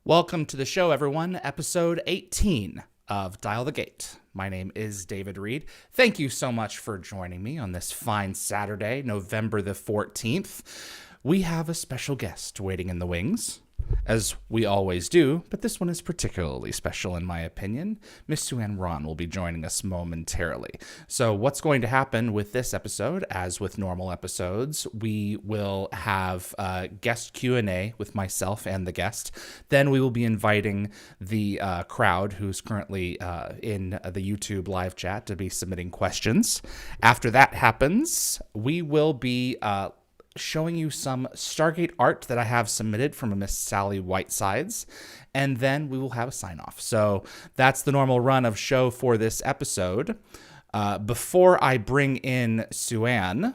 Welcome to the show, everyone. Episode 18 of Dial the Gate. My name is David Reed. Thank you so much for joining me on this fine Saturday, November the 14th. We have a special guest waiting in the wings, as we always do, but this one is particularly special in my opinion. Miss Suanne Braun will be joining us momentarily. So what's going to happen with this episode, as with normal episodes, we will have guest Q&A with myself and the guest. Then we will be inviting the crowd who's currently in the YouTube live chat to be submitting questions. After that happens, we will be showing you some Stargate art that I have submitted from a Miss Sally Whitesides, and then we will have a sign-off. So that's the normal run of show for this episode. Before I bring in Suanne,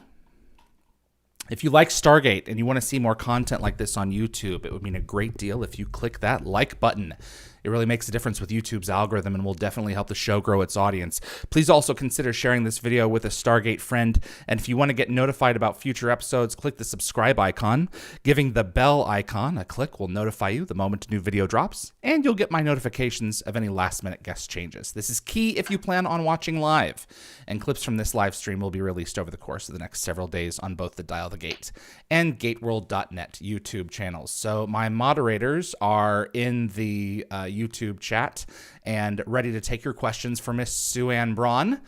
if you like Stargate and you want to see more content like this on YouTube, it would mean a great deal if you click that like button. It really makes a difference with YouTube's algorithm and will definitely help the show grow its audience. Please also consider sharing this video with a Stargate friend. And if you want to get notified about future episodes, click the subscribe icon. Giving the bell icon a click will notify you the moment a new video drops, and you'll get my notifications of any last-minute guest changes. This is key if you plan on watching live, and clips from this live stream will be released over the course of the next several days on both the Dial the Gate and GateWorld.net YouTube channels. So my moderators are in the YouTube chat and ready to take your questions for Miss Suanne Braun.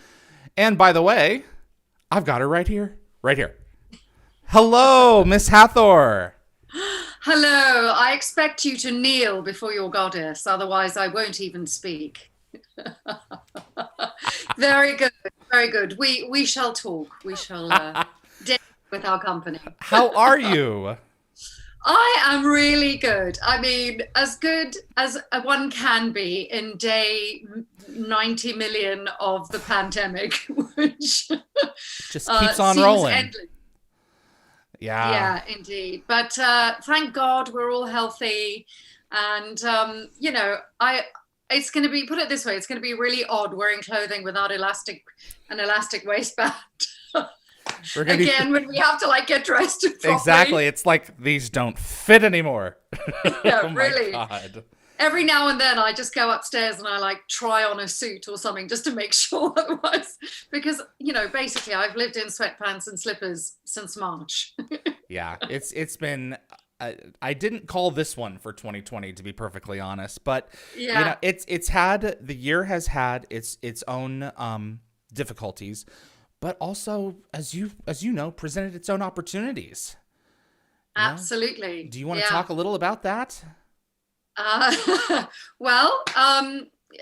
And by the way, I've got her right here. Hello, Miss Hathor. Hello. I expect you to kneel before your goddess, otherwise I won't even speak. Very good. Very good. We shall talk. We shall deal with our company. How are you? I am really good. I mean, as good as one can be in day 90 million of the pandemic, which just keeps on rolling. Endless. Yeah, indeed. But thank God we're all healthy, and it's going to be, put it this way, it's going to be really odd wearing clothing without an elastic waistband. When we have to get dressed properly. Exactly. It's like these don't fit anymore. Yeah, oh really. God. Every now and then I just go upstairs and I try on a suit or something just to make sure otherwise, because basically I've lived in sweatpants and slippers since March. Yeah, it's been I didn't call this one for 2020, to be perfectly honest, but yeah, the year has had its own difficulties, but also, as you know, presented its own opportunities. Absolutely. Do you want to talk a little about that? Well,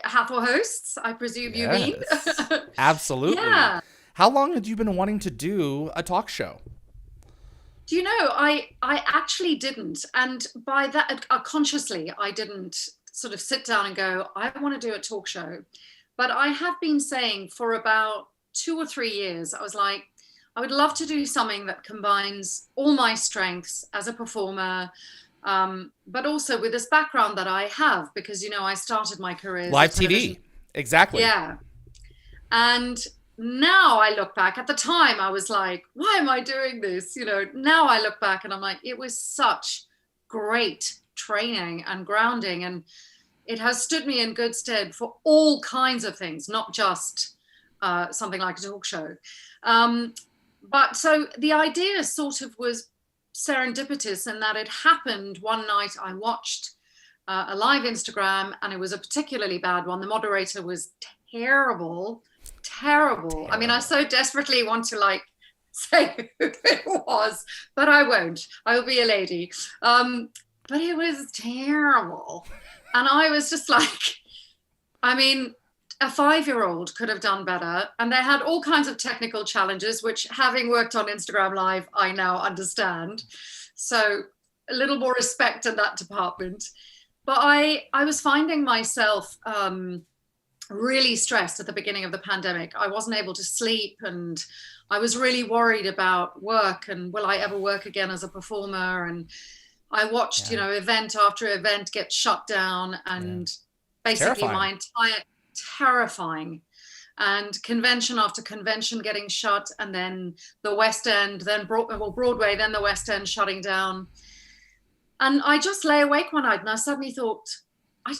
Hathor Hosts, I presume you mean. Absolutely. Yeah. How long had you been wanting to do a talk show? Do you know, I actually didn't. And by that, consciously, I didn't sort of sit down and go, I want to do a talk show. But I have been saying for about 2 or 3 years, I was like, I would love to do something that combines all my strengths as a performer, but also with this background that I have, because, I started my career as live TV. Exactly. Yeah. And now I look back. At the time, I was like, why am I doing this? Now I look back and I'm like, it was such great training and grounding, and it has stood me in good stead for all kinds of things, not just something like a talk show. But so the idea sort of was serendipitous in that it happened one night. I watched a live Instagram, and it was a particularly bad one. The moderator was terrible. I mean, I so desperately want to say who it was, but I won't. I will be a lady. But it was terrible. And I was just I mean, a 5-year-old could have done better. And they had all kinds of technical challenges, which, having worked on Instagram Live, I now understand. So a little more respect in that department. But I was finding myself really stressed at the beginning of the pandemic. I wasn't able to sleep, and I was really worried about work and will I ever work again as a performer? And I watched, event after event get shut down, and basically terrifying. And convention after convention getting shut, and then the West End, then Broadway, then the West End shutting down. And I just lay awake one night and I suddenly thought,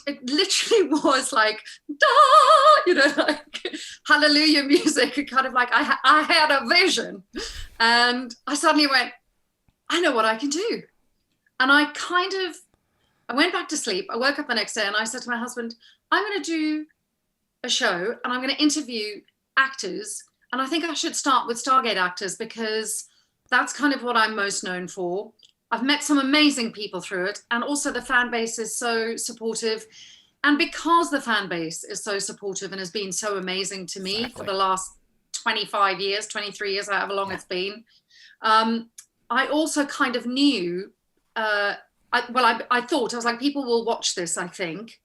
it literally was like, da, like hallelujah music. Kind of like I had a vision. And I suddenly went, I know what I can do. And I went back to sleep. I woke up the next day and I said to my husband, I'm going to do a show and I'm going to interview actors. And I think I should start with Stargate actors because that's kind of what I'm most known for. I've met some amazing people through it. And also the fan base is so supportive. And because the fan base is so supportive and has been so amazing to me for the last 25 years, 23 years, however long it's been, I also kind of knew, I thought, I was like, people will watch this, I think,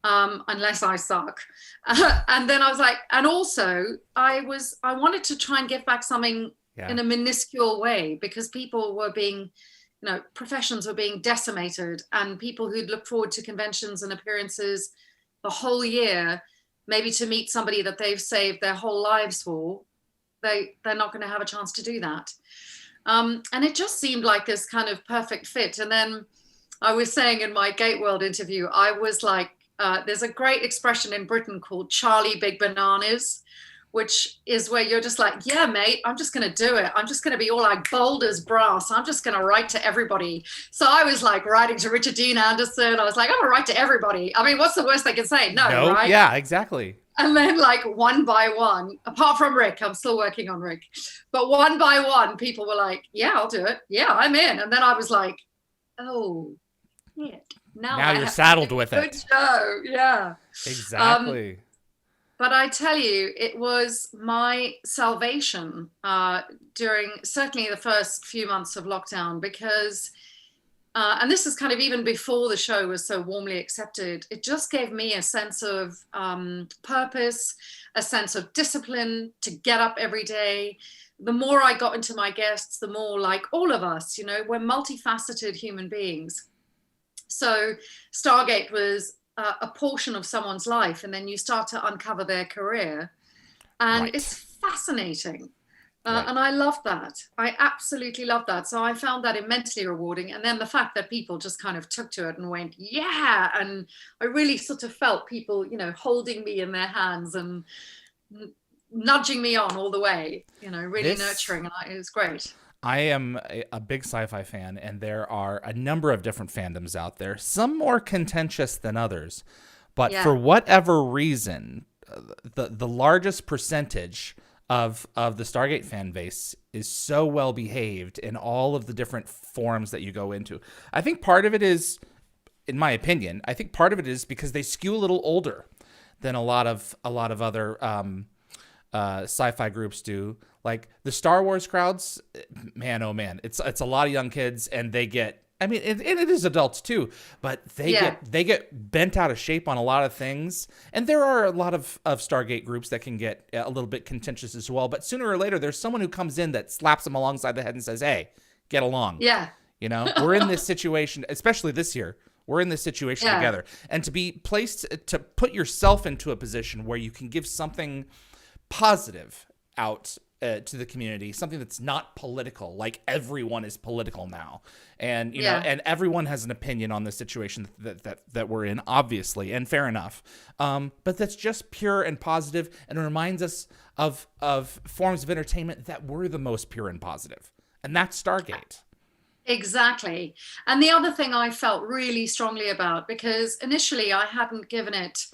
unless I suck. And then I was like, and also I wanted to try and give back something in a minuscule way because people were being, professions were being decimated and people who'd look forward to conventions and appearances the whole year, maybe to meet somebody that they've saved their whole lives for, they're not going to have a chance to do that. And it just seemed like this kind of perfect fit. And then I was saying in my Goa'uld interview, I was like, there's a great expression in Britain called Charlie Big Bananas, which is where you're just like, yeah, mate, I'm just going to do it. I'm just going to be all like bold as brass. I'm just going to write to everybody. So I was like writing to Richard Dean Anderson. I was like, I'm going to write to everybody. I mean, what's the worst they can say? No, right? Yeah, exactly. And then like one by one, apart from Rick, I'm still working on Rick, but one by one, people were like, yeah, I'll do it. Yeah, I'm in. And then I was like, oh, yeah. Now you're saddled with it. Good show. Yeah. Exactly. But I tell you, it was my salvation during certainly the first few months of lockdown because, and this is kind of even before the show was so warmly accepted, it just gave me a sense of purpose, a sense of discipline to get up every day. The more I got into my guests, the more like all of us, we're multifaceted human beings. So Stargate was a portion of someone's life, and then you start to uncover their career, and it's fascinating. And I love that. I absolutely love that. So I found that immensely rewarding. And then the fact that people just kind of took to it and went, yeah. And I really sort of felt people, holding me in their hands and nudging me on all the way, really nurturing. And it was great. I am a big sci-fi fan, and there are a number of different fandoms out there, some more contentious than others. But for whatever reason, the largest percentage of the Stargate fan base is so well behaved in all of the different forums that you go into. I think part of it is, in my opinion, part of it is because they skew a little older than a lot of other sci-fi groups do. Like the Star Wars crowds, man, oh man, it's a lot of young kids, and they get, I mean, it is adults too, but they get bent out of shape on a lot of things. And there are a lot of Stargate groups that can get a little bit contentious as well. But sooner or later, there's someone who comes in that slaps them alongside the head and says, hey, get along. Yeah. We're in this situation, especially this year. We're in this situation together. And to be placed, to put yourself into a position where you can give something positive out to the community, something that's not political, like everyone is political now. And, and everyone has an opinion on the situation that we're in, obviously, and fair enough. But that's just pure and positive, and it reminds us of forms of entertainment that were the most pure and positive. And that's Stargate. Exactly. And the other thing I felt really strongly about, because initially I hadn't given it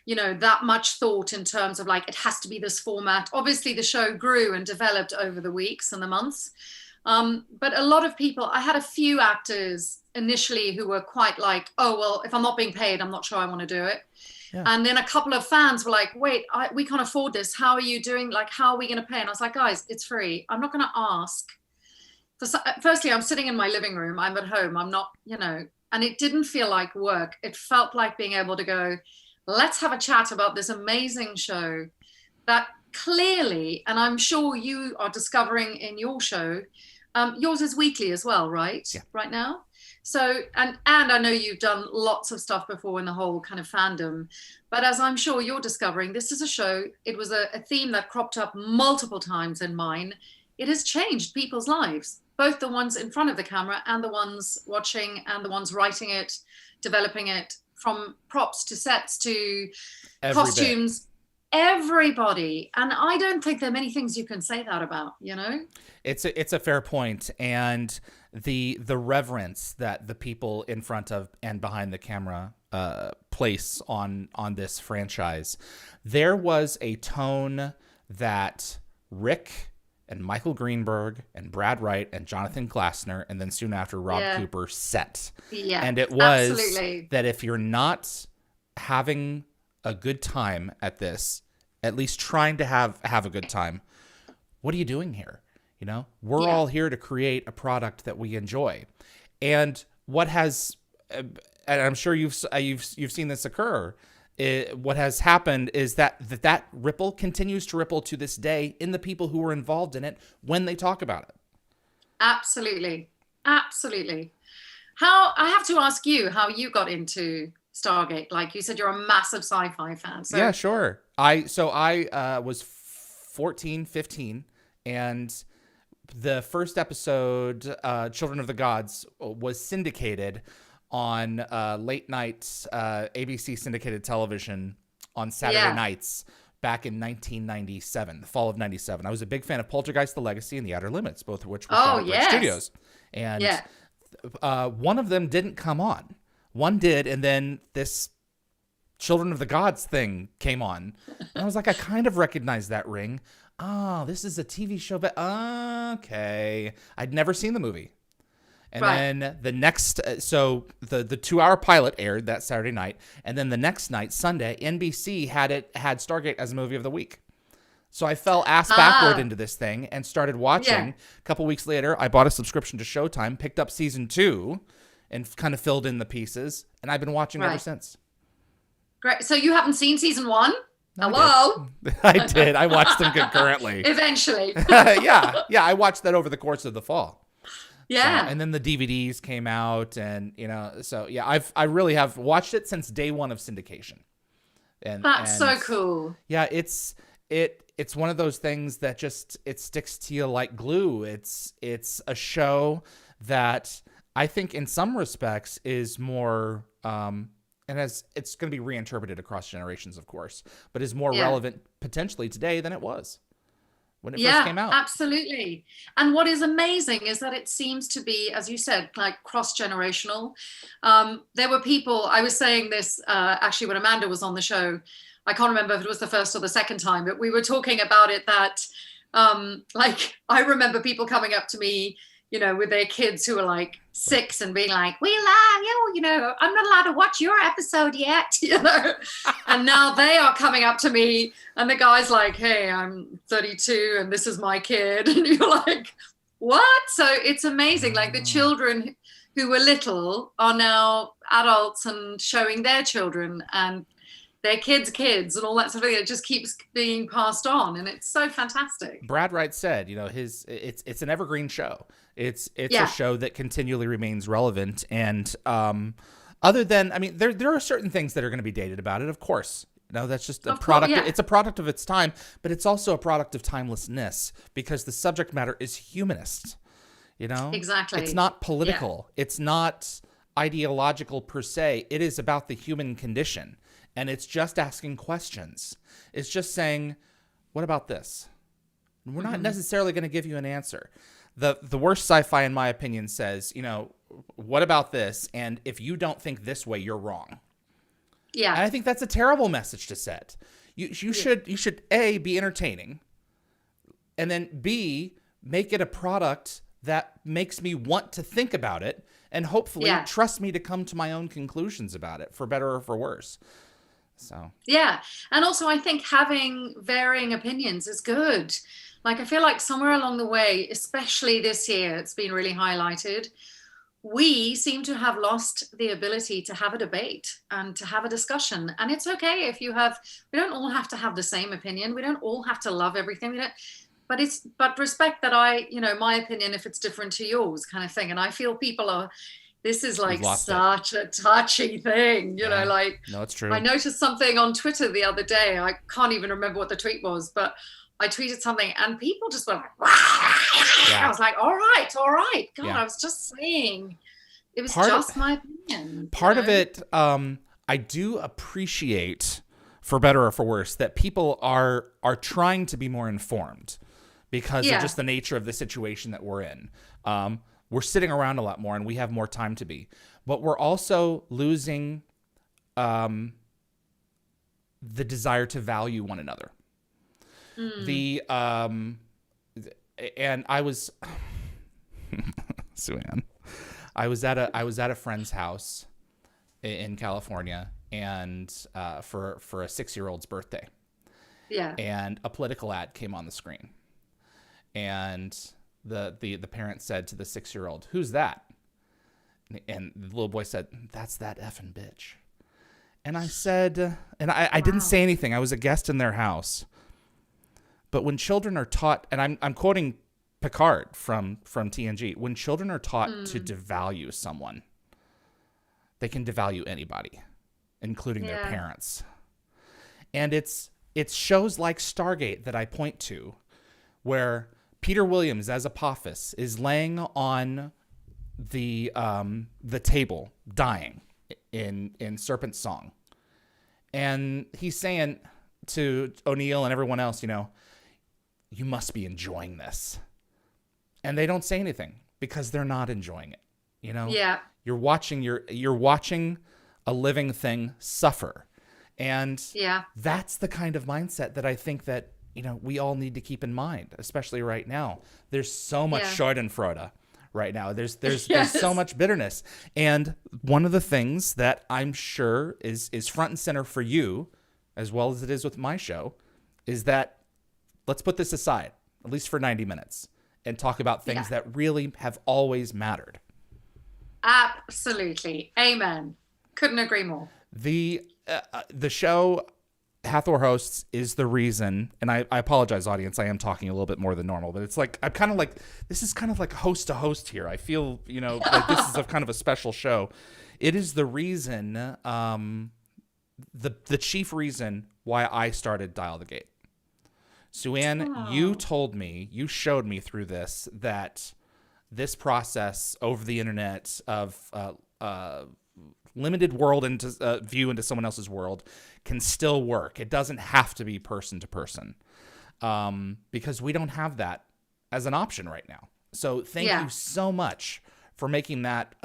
that much thought in terms of like, it has to be this format. Obviously the show grew and developed over the weeks and the months. But a lot of people, I had a few actors initially who were quite like, oh, well, if I'm not being paid, I'm not sure I want to do it. Yeah. And then a couple of fans were like, wait, we can't afford this. How are you doing? Like, how are we going to pay? And I was like, guys, it's free. I'm not going to ask. Firstly, I'm sitting in my living room. I'm at home. I'm not, and it didn't feel like work. It felt like being able to go, let's have a chat about this amazing show that clearly, and I'm sure you are discovering in your show, yours is weekly as well, right? Yeah. Right now. So, and I know you've done lots of stuff before in the whole kind of fandom, but as I'm sure you're discovering, this is a show, it was a theme that cropped up multiple times in mine. it has changed people's lives, both the ones in front of the camera and the ones watching and the ones writing it, developing it, from props to sets to costumes, everybody. And I don't think there are many things you can say that about, you know? It's a fair point. And the reverence that the people in front of and behind the camera place on this franchise. There was a tone that Rick and Michael Greenberg and Brad Wright and Jonathan Glassner, and then soon after Rob Cooper set. Yeah, and it was absolutely. That if you're not having a good time at this, at least trying to have a good time, what are you doing here? You know, we're all here to create a product that we enjoy. And what has, and I'm sure you've seen this occur, what has happened is that ripple continues to ripple to this day in the people who were involved in it when they talk about it. Absolutely. Absolutely. I have to ask you how you got into Stargate. Like you said, you're a massive sci-fi fan. So. Yeah, sure. I was 14, 15, and the first episode, Children of the Gods, was syndicated on late night ABC syndicated television on Saturday nights back in 1997, the fall of 97. I was a big fan of Poltergeist, The Legacy, and The Outer Limits, both of which were shot at Brick Studios. And one of them didn't come on. One did, and then this Children of the Gods thing came on. And I was like, I kind of recognize that ring. Oh, this is a TV show, but okay. I'd never seen the movie. And then the next, so the 2-hour pilot aired that Saturday night, and then the next night, Sunday, NBC had Stargate as a movie of the week. So I fell ass backward into this thing and started watching. A couple weeks later, I bought a subscription to Showtime, picked up season 2, and kind of filled in the pieces, and I've been watching ever since. Great. So you haven't seen season 1? No, hello? I did. I watched them concurrently. Eventually. Yeah. I watched that over the course of the fall. Yeah. So, and then the DVDs came out, and so yeah, I really have watched it since day one of syndication. And that's so cool. Yeah, it's one of those things that just it sticks to you like glue. It's a show that I think in some respects is more and it's going to be reinterpreted across generations, of course, but is more relevant potentially today than it was when it first came out. Yeah, absolutely. And what is amazing is that it seems to be, as you said, like cross-generational. There were people, I was saying this actually when Amanda was on the show, I can't remember if it was the first or the second time, but we were talking about it that, like, I remember people coming up to me, with their kids who are like 6 and being like, we love you, I'm not allowed to watch your episode yet, and now they are coming up to me and the guy's like, hey, I'm 32 and this is my kid. And you're like, what? So it's amazing. Like the children who were little are now adults and showing their children and their kids' kids and all that sort of thing. It just keeps being passed on, and it's so fantastic. Brad Wright said, it's an evergreen show. It's a show that continually remains relevant. And other than, there are certain things that are going to be dated about it, of course. That's just a product. It's a product of its time, but it's also a product of timelessness because the subject matter is humanist. Exactly. It's not political. Yeah. It's not ideological per se. It is about the human condition. And it's just asking questions. It's just saying, what about this? We're not necessarily going to give you an answer. The worst sci-fi, in my opinion, says, what about this? And if you don't think this way, you're wrong. Yeah. And I think that's a terrible message to set. You should A, be entertaining, and then B, make it a product that makes me want to think about it and hopefully trust me to come to my own conclusions about it, for better or for worse. So and also I think having varying opinions is good. Like I feel like somewhere along the way, especially this year, it's been really highlighted. We seem to have lost the ability to have a debate and to have a discussion. And it's okay if we don't all have to have the same opinion. We don't all have to love everything. But respect that my opinion, if it's different to yours, kind of thing. And I feel this is like such a touchy thing, like. No, it's true. I noticed something on Twitter the other day. I can't even remember what the tweet was, but I tweeted something and people just went like, I was like, all right. God, I was just saying, it was just my opinion. Part of it, I do appreciate, for better or for worse, that people are trying to be more informed because of just the nature of the situation that we're in. We're sitting around a lot more and we have more time to be. But we're also losing the desire to value one another. And I was Suanne. I was at a friend's house in California, and for a 6-year-old's birthday. Yeah. And a political ad came on the screen, and the parent said to the 6-year-old, "Who's that?" And the little boy said, "That's that effing bitch." And I said, and I didn't say anything. I was a guest in their house. But when children are taught, and I'm quoting Picard from TNG, when children are taught to devalue someone, they can devalue anybody, including their parents. And it's shows like Stargate that I point to, where Peter Williams as Apophis is laying on the table, dying in Serpent's Song, and he's saying to O'Neill and everyone else, you must be enjoying this. And they don't say anything because they're not enjoying it. Yeah. You're watching a living thing suffer. And that's the kind of mindset that I think that, we all need to keep in mind, especially right now. There's so much Schadenfreude right now. There's so much bitterness. And one of the things that I'm sure is front and center for you, as well as it is with my show, is that let's put this aside, at least for 90 minutes, and talk about things that really have always mattered. Absolutely. Amen. Couldn't agree more. The show Hathor Hosts is the reason, and I apologize, audience, I am talking a little bit more than normal, but it's like, this is kind of like host to host here. I feel, like this is kind of a special show. It is the reason, the chief reason why I started DialtheGate. Suanne, you showed me through this that this process over the internet of limited world into view into someone else's world can still work. It doesn't have to be person to person, because we don't have that as an option right now. So thank you so much for making that,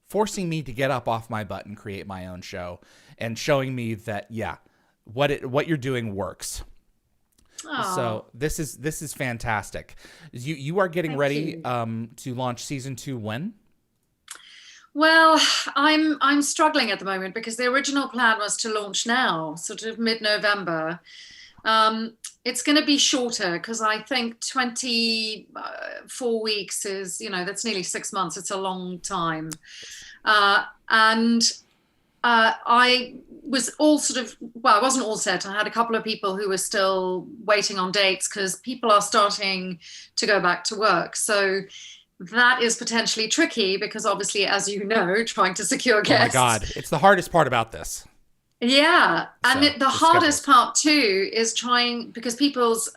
forcing me to get up off my butt and create my own show, and showing me that what you're doing works. Aww. So this is fantastic. You are getting ready to launch season 2 when? Well, I'm struggling at the moment because the original plan was to launch now, sort of mid-November. It's going to be shorter because I think 24 weeks is, that's nearly 6 months. It's a long time. And I was all I wasn't all set. I had a couple of people who were still waiting on dates because people are starting to go back to work. So that is potentially tricky because obviously, as you know, trying to secure guests. Oh my God, it's the hardest part about this. Yeah. And So, the hardest part too is trying, because people's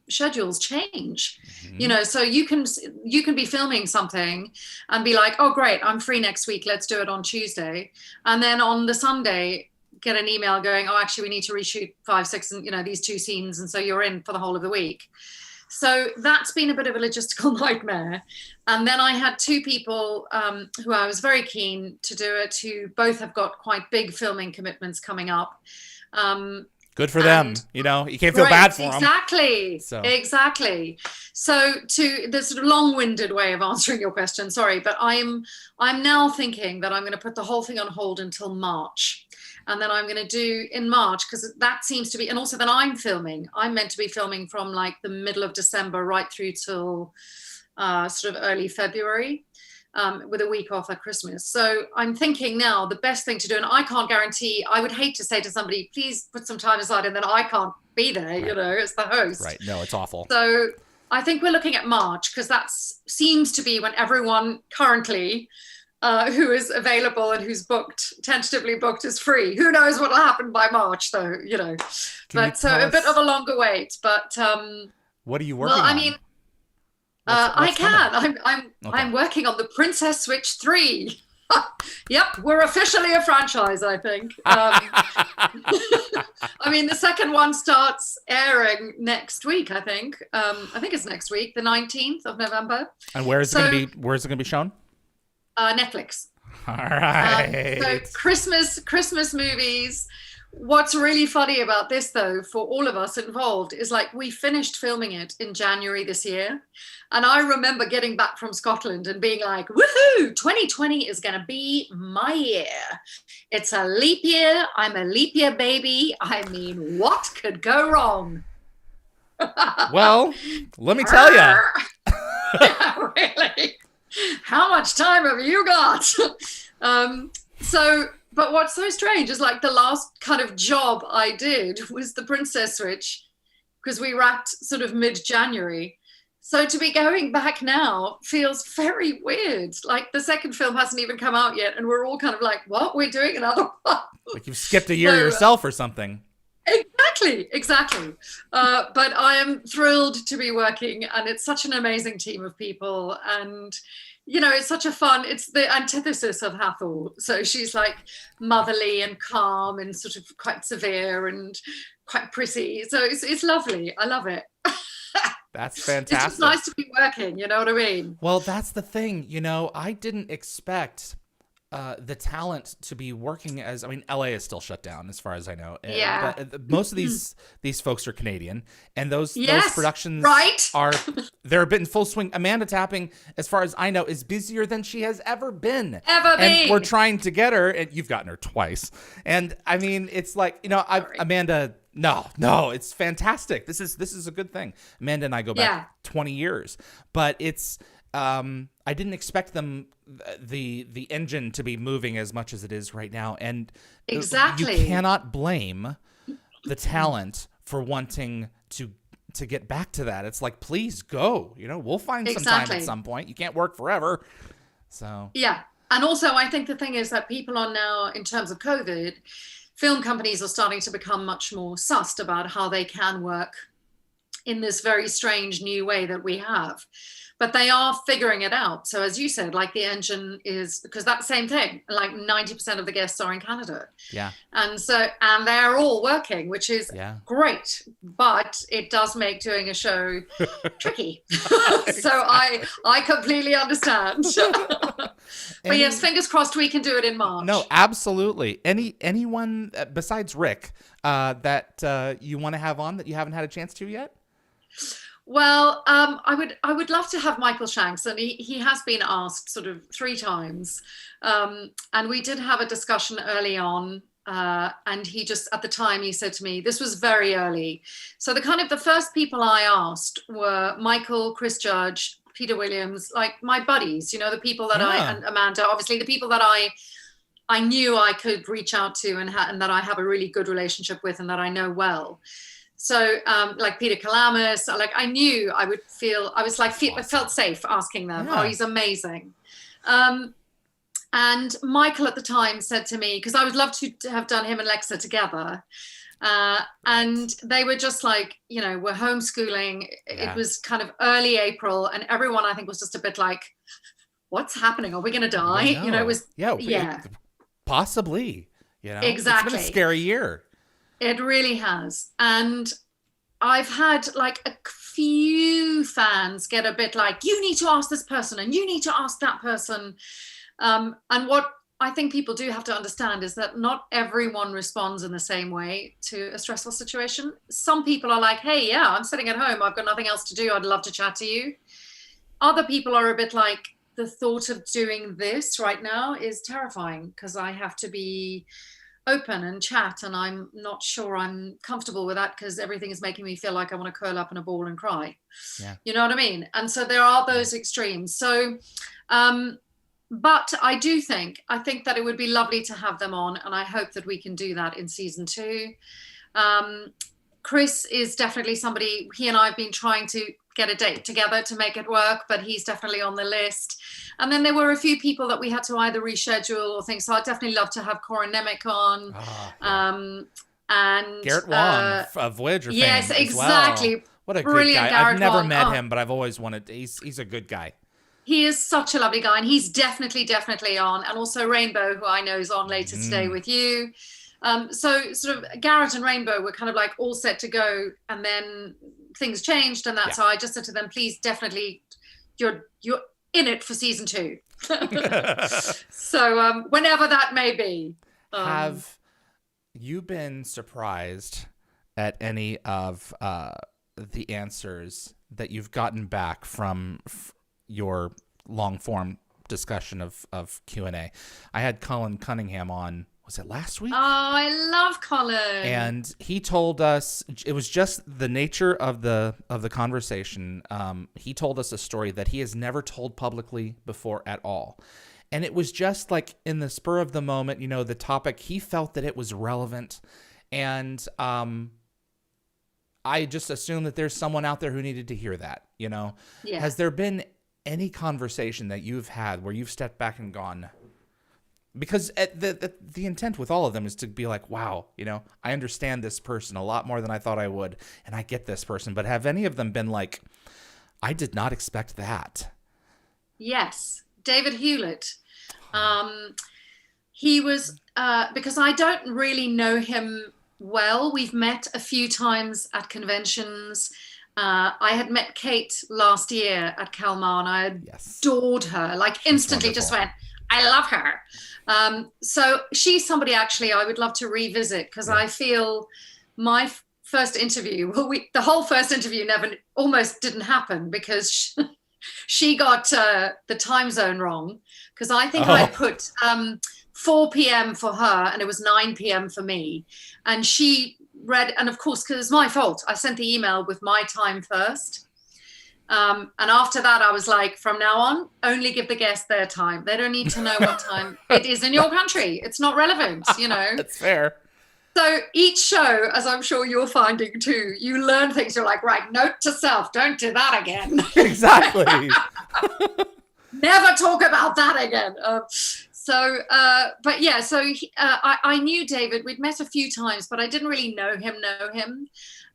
schedules change, so you can be filming something and be like, oh, great, I'm free next week. Let's do it on Tuesday. And then on the Sunday, get an email going, oh, actually, we need to reshoot 5, 6, and, these 2 scenes. And so you're in for the whole of the week. So that's been a bit of a logistical nightmare. And then I had 2 people who I was very keen to do it, who both have got quite big filming commitments coming up. Good for them. You can't feel bad for them. Exactly. So to the sort of long-winded way of answering your question, sorry, but I'm now thinking that I'm going to put the whole thing on hold until March. And then I'm going to do in March, because that seems to be, and also then I'm meant to be filming from like the middle of December right through till sort of early February, with a week off at Christmas. So I'm thinking now the best thing to do, and I can't guarantee, I would hate to say to somebody, please put some time aside, and then I can't be there, as the host. Right. No, it's awful. So I think we're looking at March, because that seems to be when everyone currently who is available and who's tentatively booked as free. Who knows what will happen by March, though, But so a bit of a longer wait. But what are you working on? I mean, I'm working on the Princess Switch 3. Yep, we're officially a franchise, I think. I mean, the second one starts airing next week, I think. I think it's next week, the 19th of November. And where's it going to be shown? Netflix. All right. So Christmas movies. What's really funny about this, though, for all of us involved, is like we finished filming it in January this year. And I remember getting back from Scotland and being like, woohoo, 2020 is going to be my year. It's a leap year. I'm a leap year baby. I mean, what could go wrong? Well, let me tell you. Yeah, really? How much time have you got? But what's so strange is like the last kind of job I did was the Princess Switch, because we wrapped sort of mid-January. So to be going back now feels very weird. Like the second film hasn't even come out yet, and we're all kind of like, what? We're doing another one? Like you've skipped a year yourself or something. Exactly. But I am thrilled to be working, and it's such an amazing team of people. And it's such a fun, it's the antithesis of Hathor. So she's like motherly and calm and sort of quite severe and quite pretty. So it's lovely. I love it. That's fantastic. It's just nice to be working, you know what I mean? Well, that's the thing. I didn't expect the talent to be working as, I mean, LA is still shut down as far as I know. Yeah. But most of these folks are Canadian, and those productions they're a bit in full swing. Amanda Tapping, as far as I know, is busier than she has ever been. And we're trying to get her, and you've gotten her twice. And I mean, it's like, Amanda, no, it's fantastic. This is a good thing. Amanda and I go back 20 years, but it's, I didn't expect the engine to be moving as much as it is right now. And exactly, you cannot blame the talent for wanting to get back to that. It's like, please go, we'll find some time at some point. You can't work forever. So yeah. And also I think the thing is that people are now, in terms of COVID, film companies are starting to become much more sussed about how they can work in this very strange new way that we have. But they are figuring it out. So as you said, like the engine is, because that same thing, like 90% of the guests are in Canada. Yeah. And they're all working, which is great. But it does make doing a show tricky. So I completely understand. But yes, fingers crossed we can do it in March. No, absolutely. Anyone besides Rick that you want to have on that you haven't had a chance to yet? Well, I would love to have Michael Shanks, and he has been asked sort of 3 times. And we did have a discussion early on, and he just, at the time, he said to me, this was very early. So the first people I asked were Michael, Chris Judge, Peter Williams, like my buddies, the people that and Amanda, obviously the people that I knew I could reach out to and that I have a really good relationship with and that I know well. So like Peter Kalamis, like I knew I would feel, I felt safe asking them. Yeah. Oh, he's amazing. And Michael at the time said to me, because I would love to have done him and Lexa together. And they were just like, we're homeschooling. Yeah. It was kind of early April, and everyone I think was just a bit like, what's happening? Are we going to die? It was, possibly, Exactly. It's been a scary year. It really has. And I've had like a few fans get a bit like, you need to ask this person and you need to ask that person. And what I think people do have to understand is that not everyone responds in the same way to a stressful situation. Some people are like, hey, yeah, I'm sitting at home. I've got nothing else to do. I'd love to chat to you. Other people are a bit like, the thought of doing this right now is terrifying because I have to be open and chat, and I'm not sure I'm comfortable with that because everything is making me feel like I want to curl up in a ball and cry. Yeah. You know what I mean? And so there are those extremes. So, but I think that it would be lovely to have them on, and I hope that we can do that in season 2. Chris is definitely somebody, he and I have been trying to get a date together to make it work, but he's definitely on the list. And then there were a few people that we had to either reschedule or things. So I'd definitely love to have Corin Nemec on. And Garrett Wong of Voyager fame. Yes, exactly. Well. What a Brilliant good guy. Garrett I've never Wong. met him, but I've always wanted. He's a good guy. He is such a lovely guy, and he's definitely on. And also Rainbow, who I know is on later today with you. So sort of Garrett and Rainbow were kind of like all set to go, and then things changed, and that's how I just said to them, please, definitely, you're in it for season 2. So whenever that may be. Have you been surprised at any of the answers that you've gotten back from your long form discussion of Q&A? I had Colin Cunningham on, was it last week? Oh, I love Colin. And he told us, it was just the nature of the conversation. He told us a story that he has never told publicly before at all. And it was just like in the spur of the moment, the topic, he felt that it was relevant. And I just assumed that there's someone out there who needed to hear that, Yeah. Has there been any conversation that you've had where you've stepped back and gone, because the intent with all of them is to be like, wow, I understand this person a lot more than I thought I would, and I get this person. But have any of them been like, I did not expect that? Yes. David Hewlett. He was, because I don't really know him well. We've met a few times at conventions. I had met Kate last year at Kalmar, and I adored her, like instantly just went, I love her. So she's somebody actually I would love to revisit, because I feel my first interview, the whole first interview almost didn't happen, because she got the time zone wrong, because I think I put 4 p.m. for her and it was 9 p.m. for me. And she read, and of course, because it's my fault, I sent the email with my time first. And after that, I was like, from now on, only give the guests their time. They don't need to know what time it is in your country. It's not relevant, That's fair. So each show, as I'm sure you're finding too, you learn things. You're like, right, note to self, don't do that again. Exactly. Never talk about that again. But yeah, so I knew David. We'd met a few times, but I didn't really know him.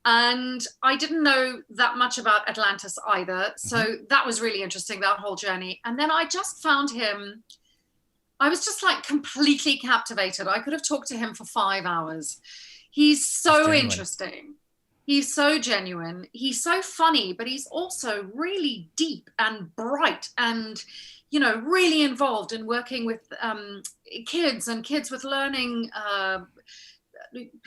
And I didn't know that much about Atlantis either. So that was really interesting, that whole journey. And then I just found him, I was just like completely captivated. I could have talked to him for 5 hours. He's so interesting. He's so genuine. He's so funny, but he's also really deep and bright and, really involved in working with kids and kids with learning,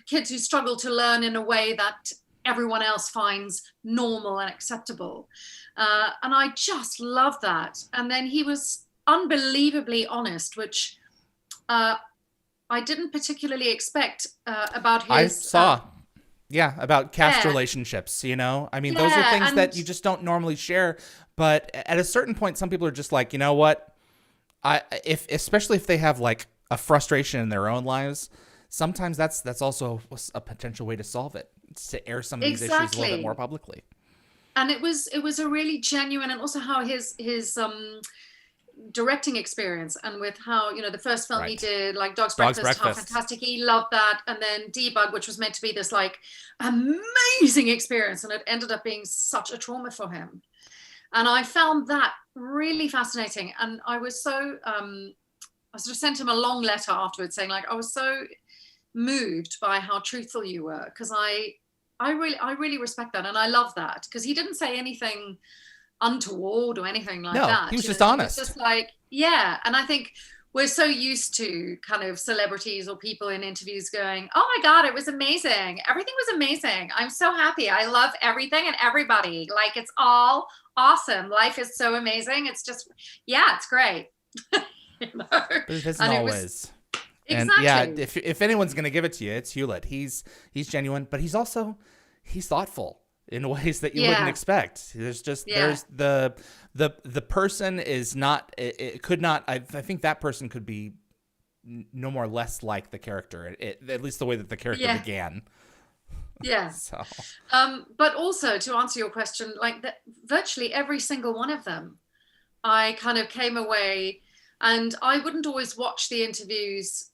kids who struggle to learn in a way that everyone else finds normal and acceptable. And I just love that. And then he was unbelievably honest, which I didn't particularly expect about his... I saw, about caste relationships, I mean, those are things that you just don't normally share. But at a certain point, some people are just like, you know what? Especially if they have like a frustration in their own lives, sometimes that's also a potential way to solve it. It's to air some of these issues a little bit more publicly. And it was a really genuine, and also how his directing experience, and with how, the first film he did, like Dog's Breakfast, how fantastic, he loved that. And then Debug, which was meant to be this like amazing experience, and it ended up being such a trauma for him. And I found that really fascinating. And I was so, I sort of sent him a long letter afterwards saying, like, I was so moved by how truthful you were, because I really respect that, and I love that, because he didn't say anything untoward or anything like that. He was just honest. He was just like, and I think we're so used to kind of celebrities or people in interviews going, oh my God, it was amazing. Everything was amazing. I'm so happy. I love everything and everybody. Like, it's all awesome. Life is so amazing. It's just, it's great. But it isn't always. Exactly. And if anyone's going to give it to you, it's Hewlett. He's genuine, but he's thoughtful in ways that you wouldn't expect. There's the person is not, it could not, I think that person could be no more or less like the character, at least the way that the character began. Yeah. So, But also to answer your question, like virtually every single one of them, I kind of came away, and I wouldn't always watch the interviews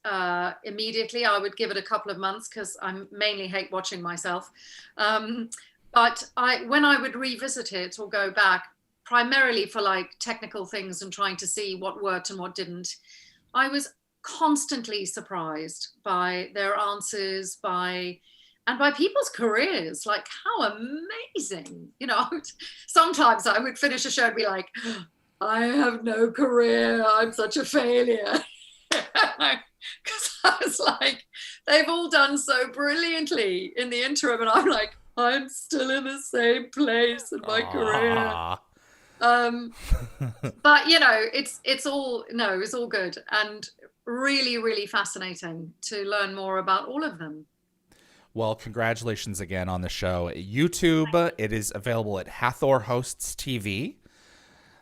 immediately. I would give it a couple of months because I mainly hate watching myself. But when I would revisit it or go back, primarily for like technical things and trying to see what worked and what didn't, I was constantly surprised by their answers, and by people's careers. Like, how amazing. Sometimes I would finish a show and be like, I have no career, I'm such a failure. Because I was like, they've all done so brilliantly in the interim, and I'm like, I'm still in the same place in my career. But it's all good, and really, really fascinating to learn more about all of them. well, congratulations again on the show. YouTube, it is available at Hathor Hosts TV.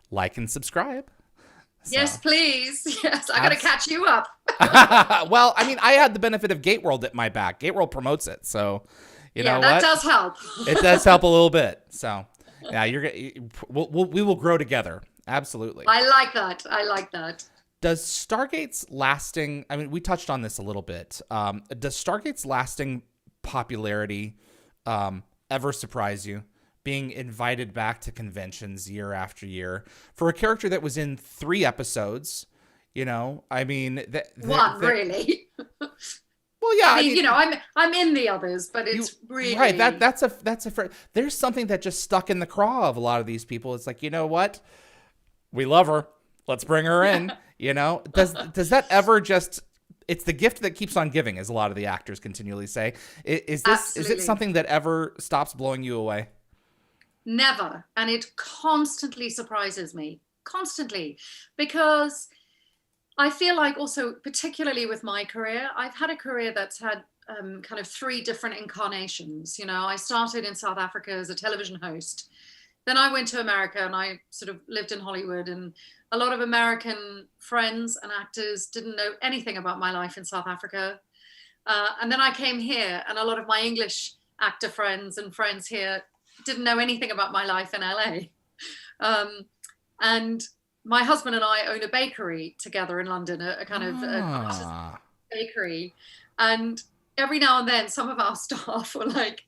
Like and subscribe. Yes, please. Yes, I got to catch you up. Well, I mean, I had the benefit of Gateworld at my back. Gateworld promotes it, so you know that what? does help. It does help a little bit. So, yeah, we will grow together. Absolutely. I like that. Does Stargate's lasting? I mean, we touched on this a little bit. Does Stargate's lasting popularity ever surprise you? Being invited back to conventions year after year for a character that was in 3 episodes, I mean, really. Well, yeah, I mean, I'm in the others, but it's really right. That's a there's something that just stuck in the craw of a lot of these people. It's like, you know what, we love her, let's bring her in. Does that ever just? It's the gift that keeps on giving, as a lot of the actors continually say. Is it something that ever stops blowing you away? Never. And it constantly surprises me, because I feel like also, particularly with my career, I've had a career that's had kind of 3 different incarnations. I started in South Africa as a television host. Then I went to America and I sort of lived in Hollywood, and a lot of American friends and actors didn't know anything about my life in South Africa. And then I came here, and a lot of my English actor friends and friends here didn't know anything about my life in LA. And my husband and I own a bakery together in London, a kind of a bakery. And every now and then some of our staff were like,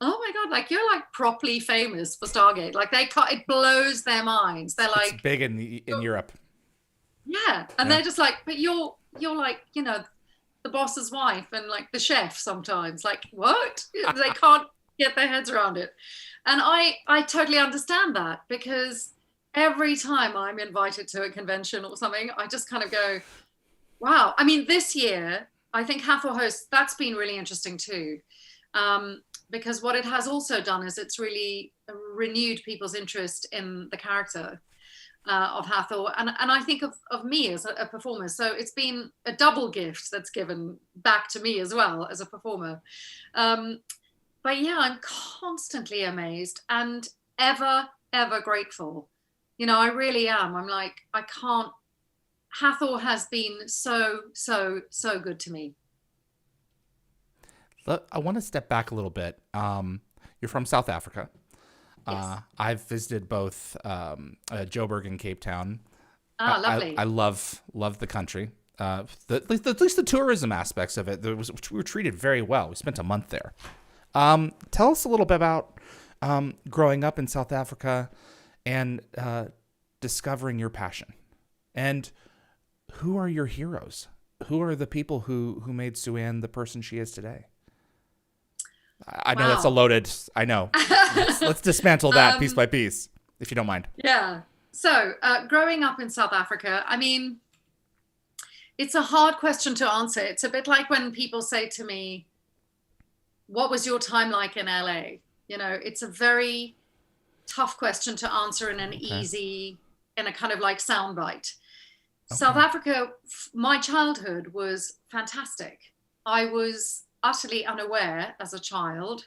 oh my God, like you're like properly famous for Stargate. Like it blows their minds. They're like, it's big in Europe. Yeah. And they're just like, but you're like, the boss's wife and like the chef sometimes. Like, what? They can't get their heads around it. And I totally understand that, because every time I'm invited to a convention or something, I just kind of go, wow. I mean, this year, I think Hathor Hosts, that's been really interesting too. Because what it has also done is it's really renewed people's interest in the character of Hathor. And I think of me as a performer. So it's been a double gift that's given back to me as well as a performer. But yeah, I'm constantly amazed and ever, ever grateful. I really am. I'm like, I can't. Hathor has been so, so, so good to me. I want to step back a little bit. You're from South Africa. Yes. I've visited both Joburg and Cape Town. Lovely. I love the country. At least the tourism aspects of it. We were treated very well. We spent a month there. Tell us a little bit about growing up in South Africa and discovering your passion. And who are your heroes? Who are the people who made Suanne the person she is today? I know that's a loaded. I know. Let's dismantle that piece by piece, if you don't mind. Yeah. So growing up in South Africa, I mean, it's a hard question to answer. It's a bit like when people say to me, what was your time like in LA? It's a very tough question to answer in an easy, in a kind of like soundbite. Okay. South Africa, my childhood was fantastic. I was utterly unaware as a child.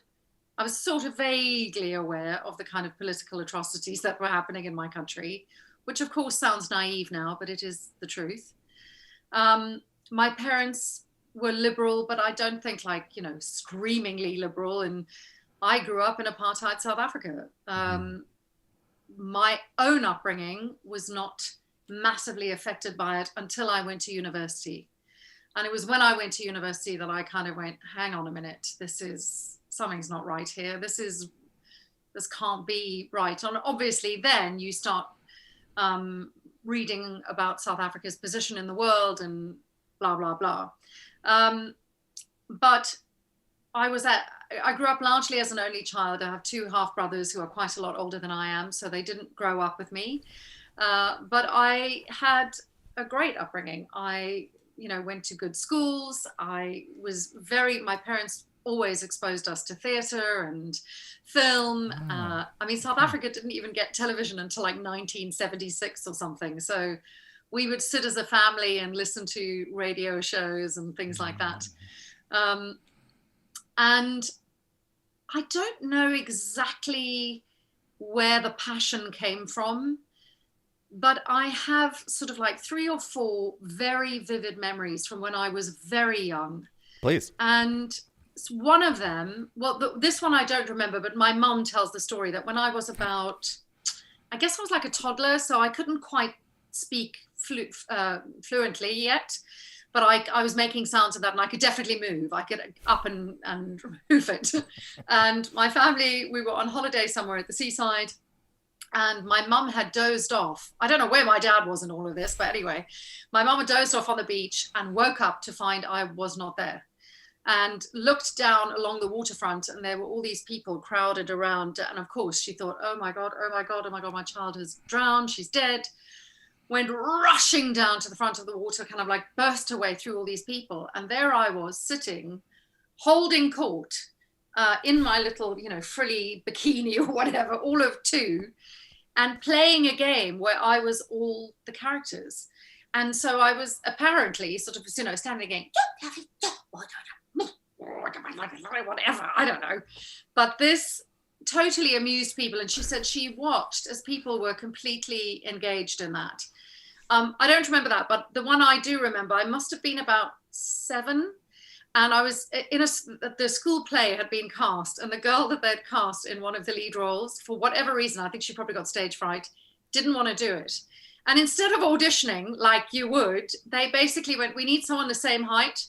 I was sort of vaguely aware of the kind of political atrocities that were happening in my country, which of course sounds naive now, but it is the truth. My parents were liberal, but I don't think like, screamingly liberal. And I grew up in apartheid South Africa. My own upbringing was not massively affected by it until I went to university. And it was when I went to university that I kind of went, hang on a minute, something's not right here. This can't be right. And obviously then you start reading about South Africa's position in the world and blah, blah, blah. But I grew up largely as an only child. I have two half brothers who are quite a lot older than I am, so they didn't grow up with me. But I had a great upbringing. I, went to good schools. My parents always exposed us to theater and film. South Africa didn't even get television until like 1976 or something. So we would sit as a family and listen to radio shows and things like that. And I don't know exactly where the passion came from, but I have sort of like 3 or 4 very vivid memories from when I was very young. Please. And one of them, this one I don't remember, but my mum tells the story that when I was about, I guess I was like a toddler, so I couldn't quite speak fluently yet, but I was making sounds of that, and I could definitely move. I could up and move it. And my family, we were on holiday somewhere at the seaside, and my mum had dozed off. I don't know where my dad was in all of this, but anyway, my mum had dozed off on the beach and woke up to find I was not there, and looked down along the waterfront, and there were all these people crowded around. And of course she thought, oh my God, my child has drowned, she's dead. Went rushing down to the front of the water, kind of like burst her way through all these people. And there I was sitting, holding court in my little, frilly bikini or whatever, all of 2, and playing a game where I was all the characters. And so I was apparently sort of, standing again, whatever, I don't know. But this totally amused people. And she said she watched as people were completely engaged in that. I don't remember that, but the one I do remember, I must have been about 7, and I was the school play had been cast, and the girl that they'd cast in one of the lead roles, for whatever reason, I think she probably got stage fright, didn't want to do it. And instead of auditioning like you would, they basically went, we need someone the same height.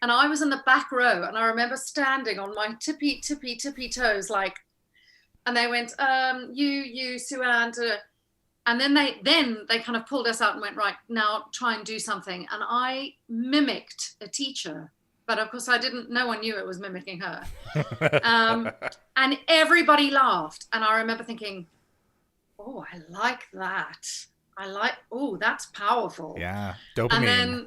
And I was in the back row, and I remember standing on my tippy toes, like, and they went, you, Suanne, and then they kind of pulled us out and went, right, now try and do something. And I mimicked a teacher, but of course no one knew it was mimicking her. And everybody laughed. And I remember thinking, oh, I like that. Oh, that's powerful. Yeah, dopamine.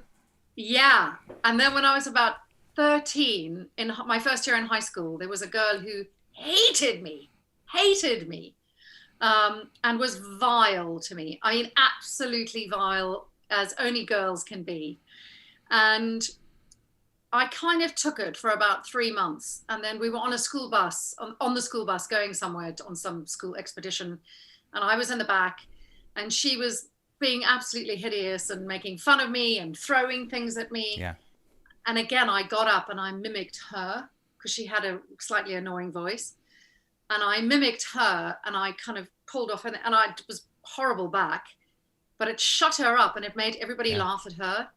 And then when I was about 13, in my first year in high school, there was a girl who hated me, and was vile to me. I mean, absolutely vile, as only girls can be. And I kind of took it for about 3 months. And then we were on a school bus, on the school bus going somewhere on some school expedition. And I was in the back, and she was being absolutely hideous and making fun of me and throwing things at me. Yeah. And again, I got up and I mimicked her because she had a slightly annoying voice. And I mimicked her, and I kind of pulled off, and I was horrible back, but it shut her up, and it made everybody laugh at her.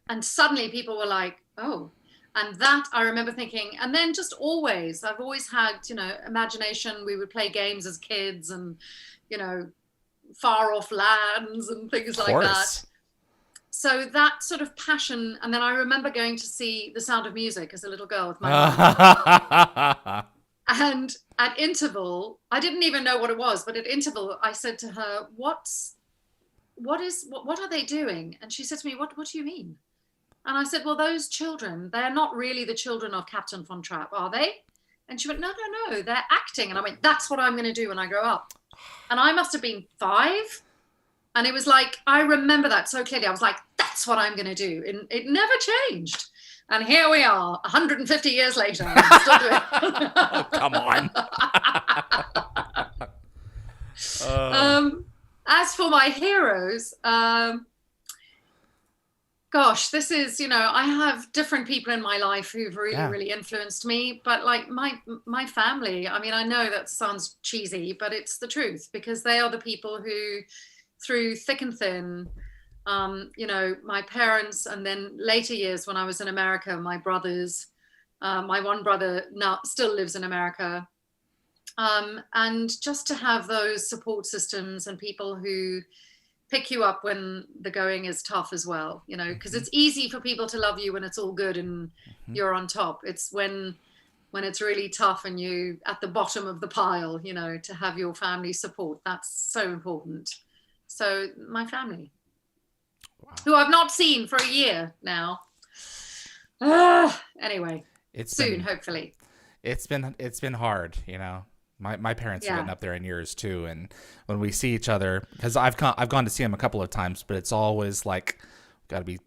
And suddenly people were like, oh, and that I remember thinking. And then just I've always had, imagination. We would play games as kids, and, far off lands and things like that. So that sort of passion. And then I remember going to see The Sound of Music as a little girl with my mom. And at interval, I didn't even know what it was, but at interval, I said to her, what are they doing? And she said to me, what do you mean? And I said, well, those children, they're not really the children of Captain Von Trapp, are they? And she went, no, they're acting. And I went, that's what I'm going to do when I grow up. And I must have been 5. And it was like, I remember that so clearly. I was like, that's what I'm going to do. And it never changed. And here we are, 150 years later. I'm still doing it. Oh, come on. As for my heroes, God, Gosh, this is, I have different people in my life who've really, Yeah. really influenced me. But like my family, I mean, I know that sounds cheesy, but it's the truth, because they are the people who, through thick and thin, my parents, and then later years when I was in America, my brothers, my one brother now still lives in America. And just to have those support systems and people who pick you up when the going is tough as well, because it's easy for people to love you when it's all good and you're on top. It's when it's really tough and you at the bottom of the pile, to have your family support. That's so important. So my family, who I've not seen for a year now. Anyway, hopefully. It's been hard, My parents have been up there in years too, and when we see each other, because I've gone to see them a couple of times, but it's always like got to be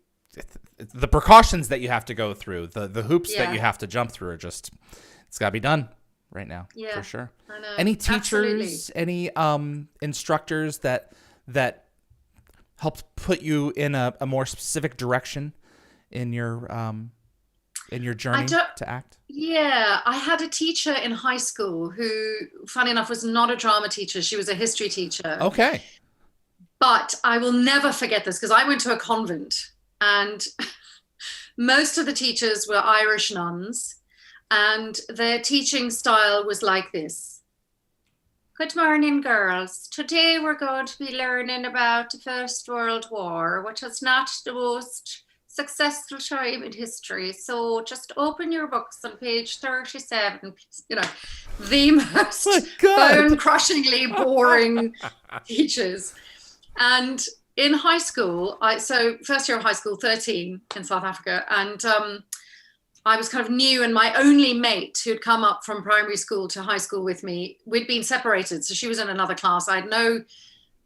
the precautions that you have to go through, the hoops that you have to jump through are just, it's got to be done right now, for sure. I know. Any Absolutely. teachers, any instructors that helped put you in a more specific direction in your journey to act? Yeah, I had a teacher in high school who, funny enough, was not a drama teacher. She was a history teacher. Okay. But I will never forget this, because I went to a convent, and most of the teachers were Irish nuns, and their teaching style was like this. Good morning, girls. Today we're going to be learning about the First World War, which was not the most successful time in history. So just open your books on page 37. The most bone-crushingly boring teachers. And in high school, so first year of high school, 13 in South Africa, and I was kind of new, and my only mate who'd come up from primary school to high school with me, we'd been separated. So she was in another class. I had no,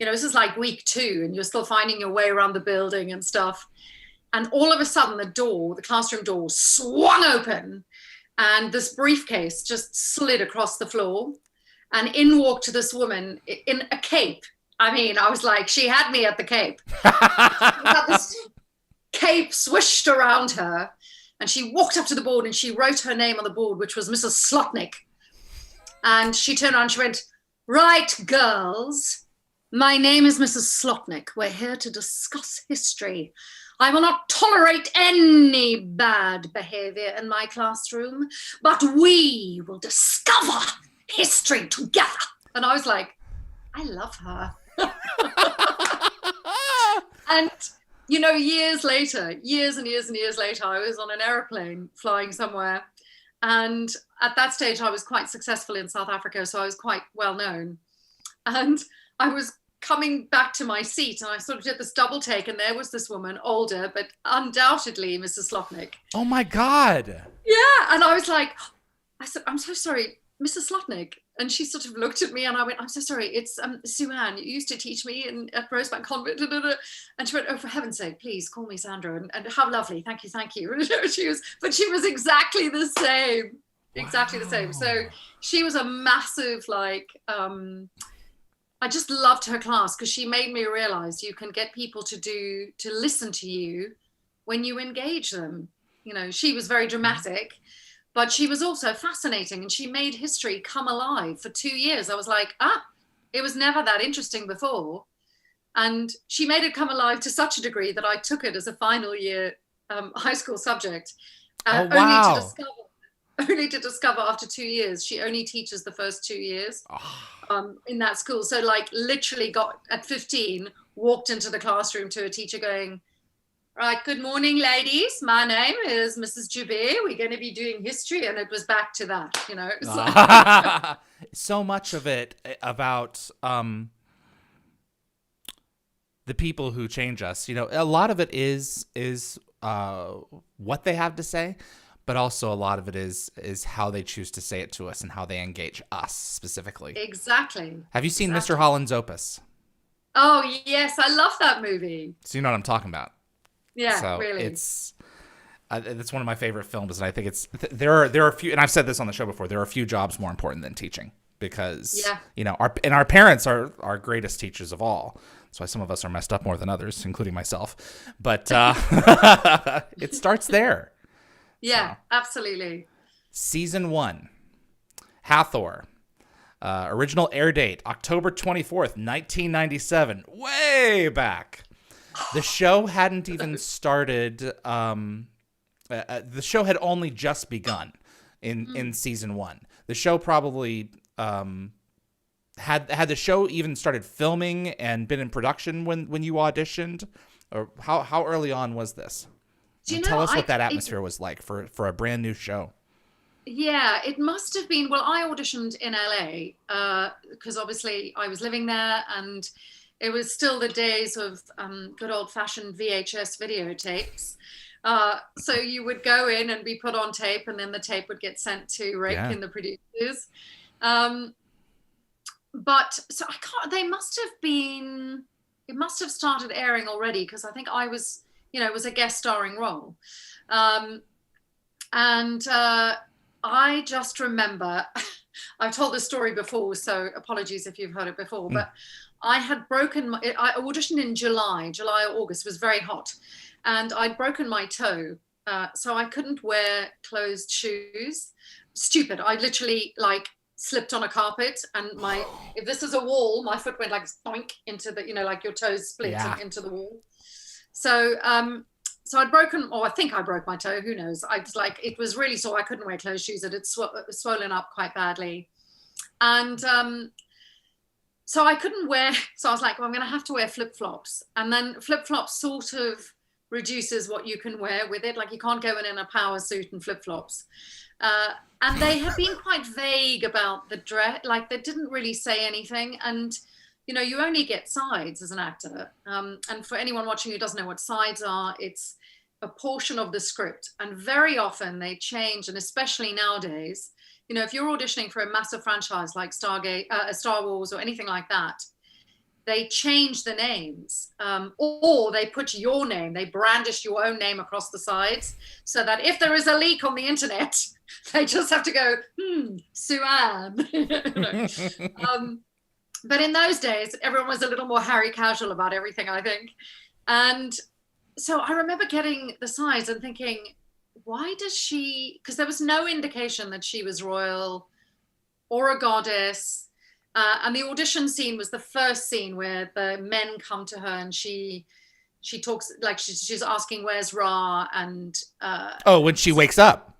this is like week 2, and you're still finding your way around the building and stuff. And all of a sudden, the classroom door swung open, and this briefcase just slid across the floor. And in walked this woman in a cape. I mean, I was like, she had me at the cape. She had this cape swished around her, and she walked up to the board and she wrote her name on the board, which was Mrs. Slotnick. And she turned around and she went, "Right, girls, my name is Mrs. Slotnick. We're here to discuss history. I will not tolerate any bad behavior in my classroom, but we will discover history together." And I was like, I love her. And, years and years later, I was on an airplane flying somewhere. And at that stage, I was quite successful in South Africa, so I was quite well known. And I was coming back to my seat, and I sort of did this double take, and there was this woman, older, but undoubtedly Mrs. Slotnick. Oh my God. Yeah. And I was like, I said, "I'm so sorry, Mrs. Slotnick." And she sort of looked at me, and I went, "I'm so sorry, it's Suanne. You used to teach me at Rosebank Convent." And she went, "Oh, for heaven's sake, please call me Sandra. And how lovely. Thank you. She was exactly the same. Exactly the same. So she was a massive, I just loved her class, because she made me realize you can get people to listen to you when you engage them. She was very dramatic, but she was also fascinating, and she made history come alive for 2 years. I was like, it was never that interesting before. And she made it come alive to such a degree that I took it as a final year high school subject. Oh, wow. Only to discover after 2 years, she only teaches the first 2 years in that school. So literally got at 15, walked into the classroom to a teacher going, "Right, good morning, ladies. My name is Mrs. Jubir. We're going to be doing history." And it was back to that, It was like... So much of it about the people who change us. A lot of it is what they have to say, but also a lot of it is how they choose to say it to us and how they engage us specifically. Exactly. Have you seen Mr. Holland's Opus? Oh, yes. I love that movie. So you know what I'm talking about. Yeah, so really. It's one of my favorite films, and I think there are a few, and I've said this on the show before, there are a few jobs more important than teaching, because, Yeah. our parents are our greatest teachers of all. That's why some of us are messed up more than others, including myself. But it starts there. Yeah, So. absolutely. Season 1, Hathor. Original air date, October 24th, 1997. Way back. The show hadn't even started. The show had only just begun in season 1. The show probably had the show even started filming and been in production when you auditioned, or how early on was this? Tell us what that atmosphere was like for a brand new show. Yeah, it must have been. Well, I auditioned in LA because obviously I was living there, and it was still the days of good old-fashioned VHS videotapes. So you would go in and be put on tape, and then the tape would get sent to Rick and the producers. But so I can't. They must have been. It must have started airing already, because I think I was, it was a guest starring role, and I just remember. I've told this story before, so apologies if you've heard it before, but I had broken. I auditioned in July or August. It was very hot, and I'd broken my toe, so I couldn't wear closed shoes. Stupid. I literally slipped on a carpet, and if this is a wall, my foot went boink into the, like your toes split into the wall. So so I'd broken, or I think I broke my toe, who knows. It was really sore. I couldn't wear closed shoes. It had swollen up quite badly. And so I couldn't wear, so I was like, well, I'm going to have to wear flip-flops. And then flip-flops sort of reduces what you can wear with it. You can't go in a power suit and flip-flops. And they had been quite vague about the dress, they didn't really say anything. And, you only get sides as an actor. And for anyone watching who doesn't know what sides are, it's a portion of the script. And very often they change, and especially nowadays, if you're auditioning for a massive franchise like Stargate, Star Wars or anything like that, they change the names, or they put your name, they brandish your own name across the sides, so that if there is a leak on the internet, they just have to go, Suanne. But in those days, everyone was a little more Harry casual about everything, I think. And so I remember getting the sides and thinking, why does she, because there was no indication that she was royal or a goddess. And the audition scene was the first scene where the men come to her, and she talks she's asking, where's Ra? And when she wakes up.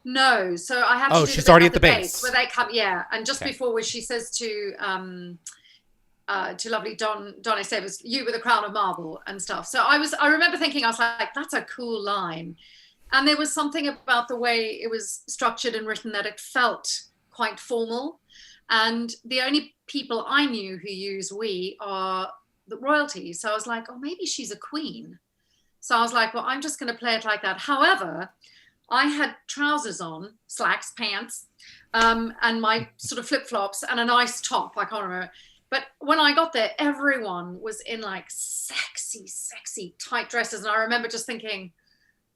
No, so I have to do she's already at the base where they come, and just before, where she says to lovely Donna Savers, you with a crown of marble and stuff. So I remember thinking, I was like, that's a cool line. And there was something about the way it was structured and written that it felt quite formal. And the only people I knew who use we are the royalty. So I was like, oh, maybe she's a queen. So I was like, well, I'm just going to play it like that. However, I had trousers on, slacks, pants, and my sort of flip-flops and a nice top. I can't remember. But when I got there, everyone was in sexy, tight dresses. And I remember just thinking,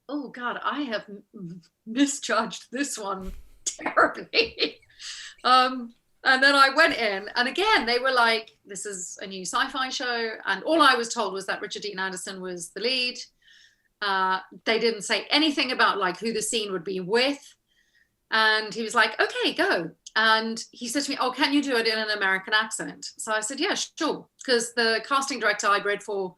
oh, God, I have misjudged this one terribly. And then I went in, and again, they were like, this is a new sci-fi show. And all I was told was that Richard Dean Anderson was the lead. They didn't say anything about who the scene would be with. And he was like, okay, go. And he said to me, oh, can you do it in an American accent? So I said, yeah, sure. Because the casting director I'd read for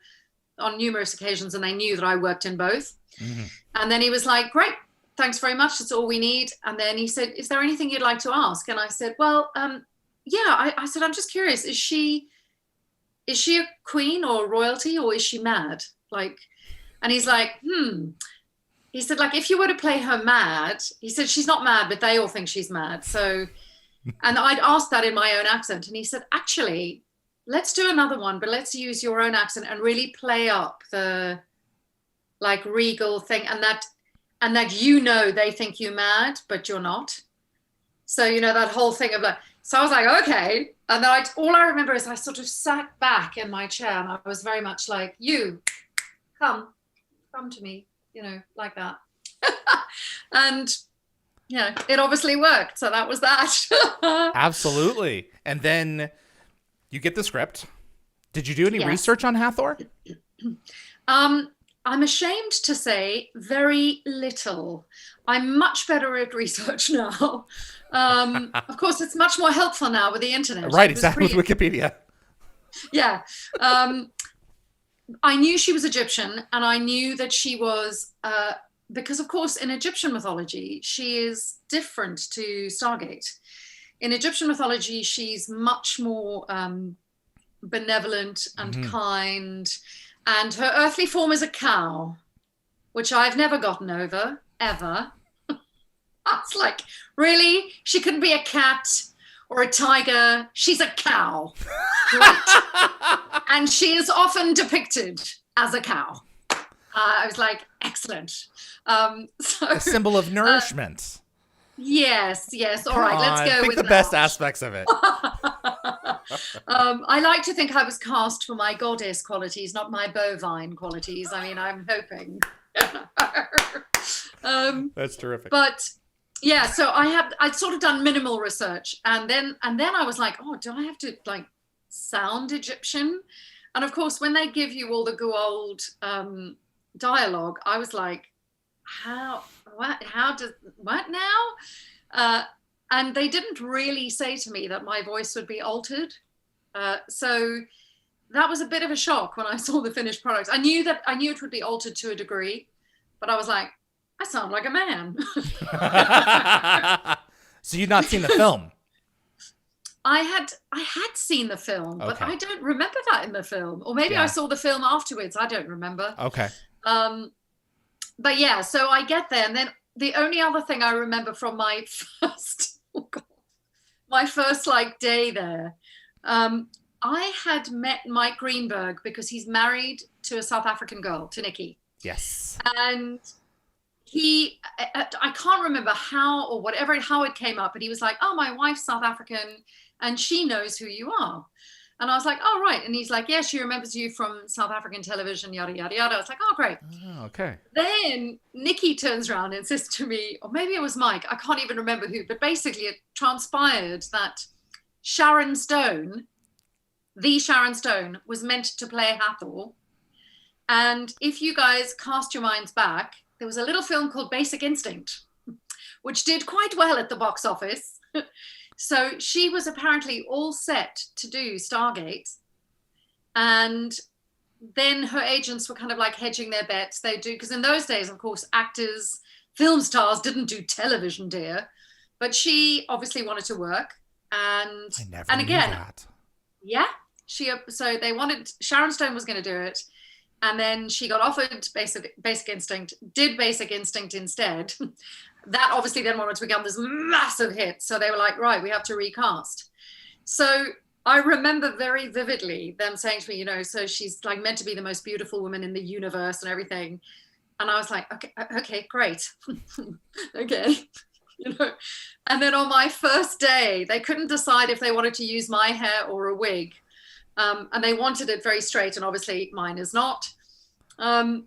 on numerous occasions, and they knew that I worked in both. Mm-hmm. And then he was like, great, thanks very much. That's all we need. And then he said, is there anything you'd like to ask? And I said, well, I said, I'm just curious. Is she a queen or royalty, or is she mad? And he's like, He said, if you were to play her mad, he said, she's not mad, but they all think she's mad. So, and I'd asked that in my own accent. And he said, actually, let's do another one, but let's use your own accent and really play up the regal thing. And that they think you mad, but you're not. So, that whole thing of so I was like, okay. And then all I remember is I sort of sat back in my chair, and I was very much like, you come to me, like that. And yeah, it obviously worked. So that was that. Absolutely. And then you get the script. Did you do any Yes. research on Hathor? I'm ashamed to say very little. I'm much better at research now. Of course, it's much more helpful now with the internet. Right, exactly, with Wikipedia. Yeah. I knew she was Egyptian, and I knew that she was, because of course in Egyptian mythology, she is different to Stargate. In Egyptian mythology, she's much more benevolent and kind, and her earthly form is a cow, which I've never gotten over, ever. It's like, really? She couldn't be a cat or a tiger. She's a cow. Right. And she is often depicted as a cow. I was like, excellent. A symbol of nourishment. Yes. All right, let's go with the that. best aspects of it. I like to think I was cast for my goddess qualities, not my bovine qualities. I mean, I'm hoping. That's terrific. But yeah, so I'd sort of done minimal research, and then I was like, oh, do I have to like sound Egyptian? And of course, when they give you all the Goa'uld dialogue, I was like, what now? And they didn't really say to me that my voice would be altered. So that was a bit of a shock when I saw the finished product. I knew it would be altered to a degree, but I was like, I sound like a man. So you'd not seen the film? I had seen the film, but I don't remember that in the film. Or maybe I saw the film afterwards. I don't remember. Okay. But yeah, so I get there, and then the only other thing I remember from my first like day there, I had met Mike Greenberg because he's married to a South African girl, to Nikki. Yes. And I can't remember how or whatever, how it came up, but he was like, oh, my wife's South African and she knows who you are. And I was like, oh, right. And he's like, yeah, she remembers you from South African television, yada, yada, yada. I was like, oh, great. Oh, okay. Then Nikki turns around and says to me, or maybe it was Mike, I can't even remember who, but basically it transpired that Sharon Stone, the Sharon Stone, was meant to play Hathor. And if you guys cast your minds back, there was a little film called Basic Instinct, which did quite well at the box office. So she was apparently all set to do Stargate. And then her agents were kind of like hedging their bets. They do, because in those days, of course, actors, film stars didn't do television, dear. But she obviously wanted to work. And I never knew that. Yeah. So they wanted, Sharon Stone was going to do it. And then she got offered Basic Instinct, did Basic Instinct instead. That obviously then wanted to become this massive hit. So they were like, right, we have to recast. So I remember very vividly them saying to me, so she's like meant to be the most beautiful woman in the universe and everything. And I was like, okay, great. Okay. And then on my first day, they couldn't decide if they wanted to use my hair or a wig. And they wanted it very straight, and obviously mine is not. And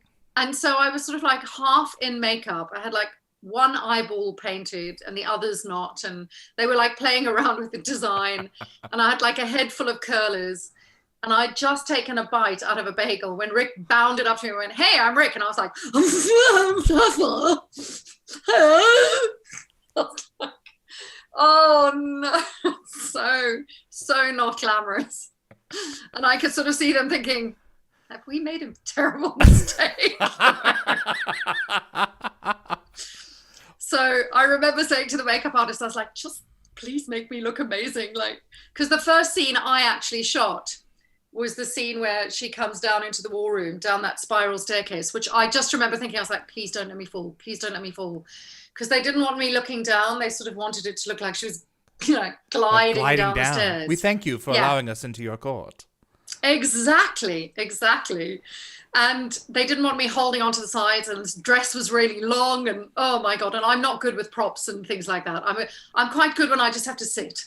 so I was sort of like half in makeup. I had like one eyeball painted and the others not. And they were like playing around with the design. And I had like a head full of curlers. And I'd just taken a bite out of a bagel when Rick bounded up to me and went, hey, I'm Rick. And I was like, oh no, so not glamorous. And I could sort of see them thinking, have we made a terrible mistake? So I remember saying to the makeup artist, I was like, just please make me look amazing. Like, because the first scene I actually shot was the scene where she comes down into the war room, down that spiral staircase, which I just remember thinking, I was like, please don't let me fall. Please don't let me fall. Because they didn't want me looking down. They sort of wanted it to look like she was gliding down the stairs. We thank you for allowing us into your court. Exactly. And they didn't want me holding onto the sides, and this dress was really long, and oh my God, and I'm not good with props and things like that. I'm quite good when I just have to sit.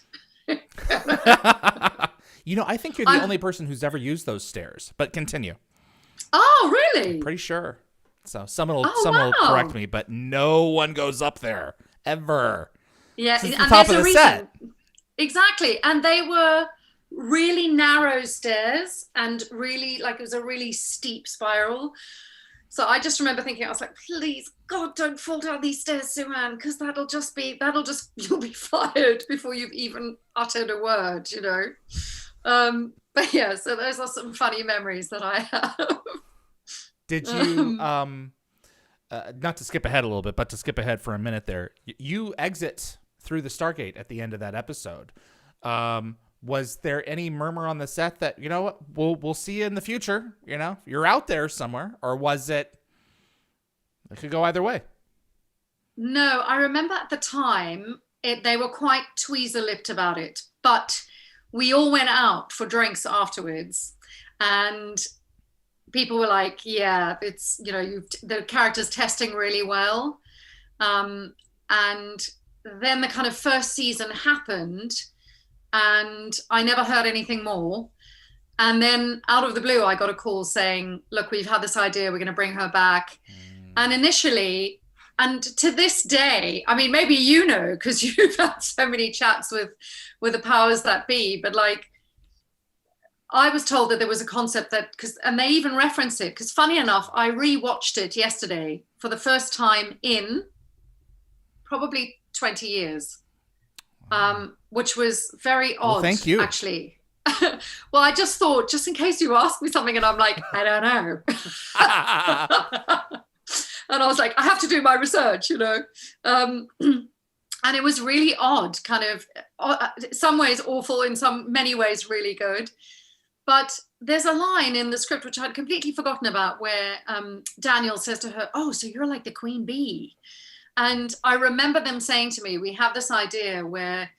I think you're the only person who's ever used those stairs, but continue. Oh, really? I'm pretty sure. So someone will correct me, but no one goes up there. ever. Yeah, Since the and top there's of a the reason. set. Exactly. And they were really narrow stairs and really, like, it was a really steep spiral. So I just remember thinking, I was like, please, God, don't fall down these stairs, Suanne, because you'll be fired before you've even uttered a word, you know. But yeah, so those are some funny memories that I have. Did you, not to skip ahead a little bit, but to skip ahead for a minute there, you exit through the Stargate at the end of that episode. Was there any murmur on the set that, you know what, we'll see you in the future, you know, you're out there somewhere, or was it could go either way? No, I remember at the time they were quite tweezer-lipped about it, but we all went out for drinks afterwards, and people were like, "Yeah, it's, you know, the character's testing really well," and then the kind of first season happened, and I never heard anything more. And then out of the blue, I got a call saying, "Look, we've had this idea. We're going to bring her back." And initially, and to this day, I mean, maybe you know, because you've had so many chats with the powers that be, but like, I was told that there was a concept that, and they even reference it, because funny enough, I rewatched it yesterday for the first time in probably 20 years, which was very odd. Well, thank you. Actually. Well, I just thought, just in case you ask me something and I'm like, I don't know. And I was like, I have to do my research, you know. And it was really odd, kind of, some ways awful, in many ways really good. But there's a line in the script which I'd completely forgotten about, where Daniel says to her, "Oh, so you're like the queen bee." And I remember them saying to me, we have this idea where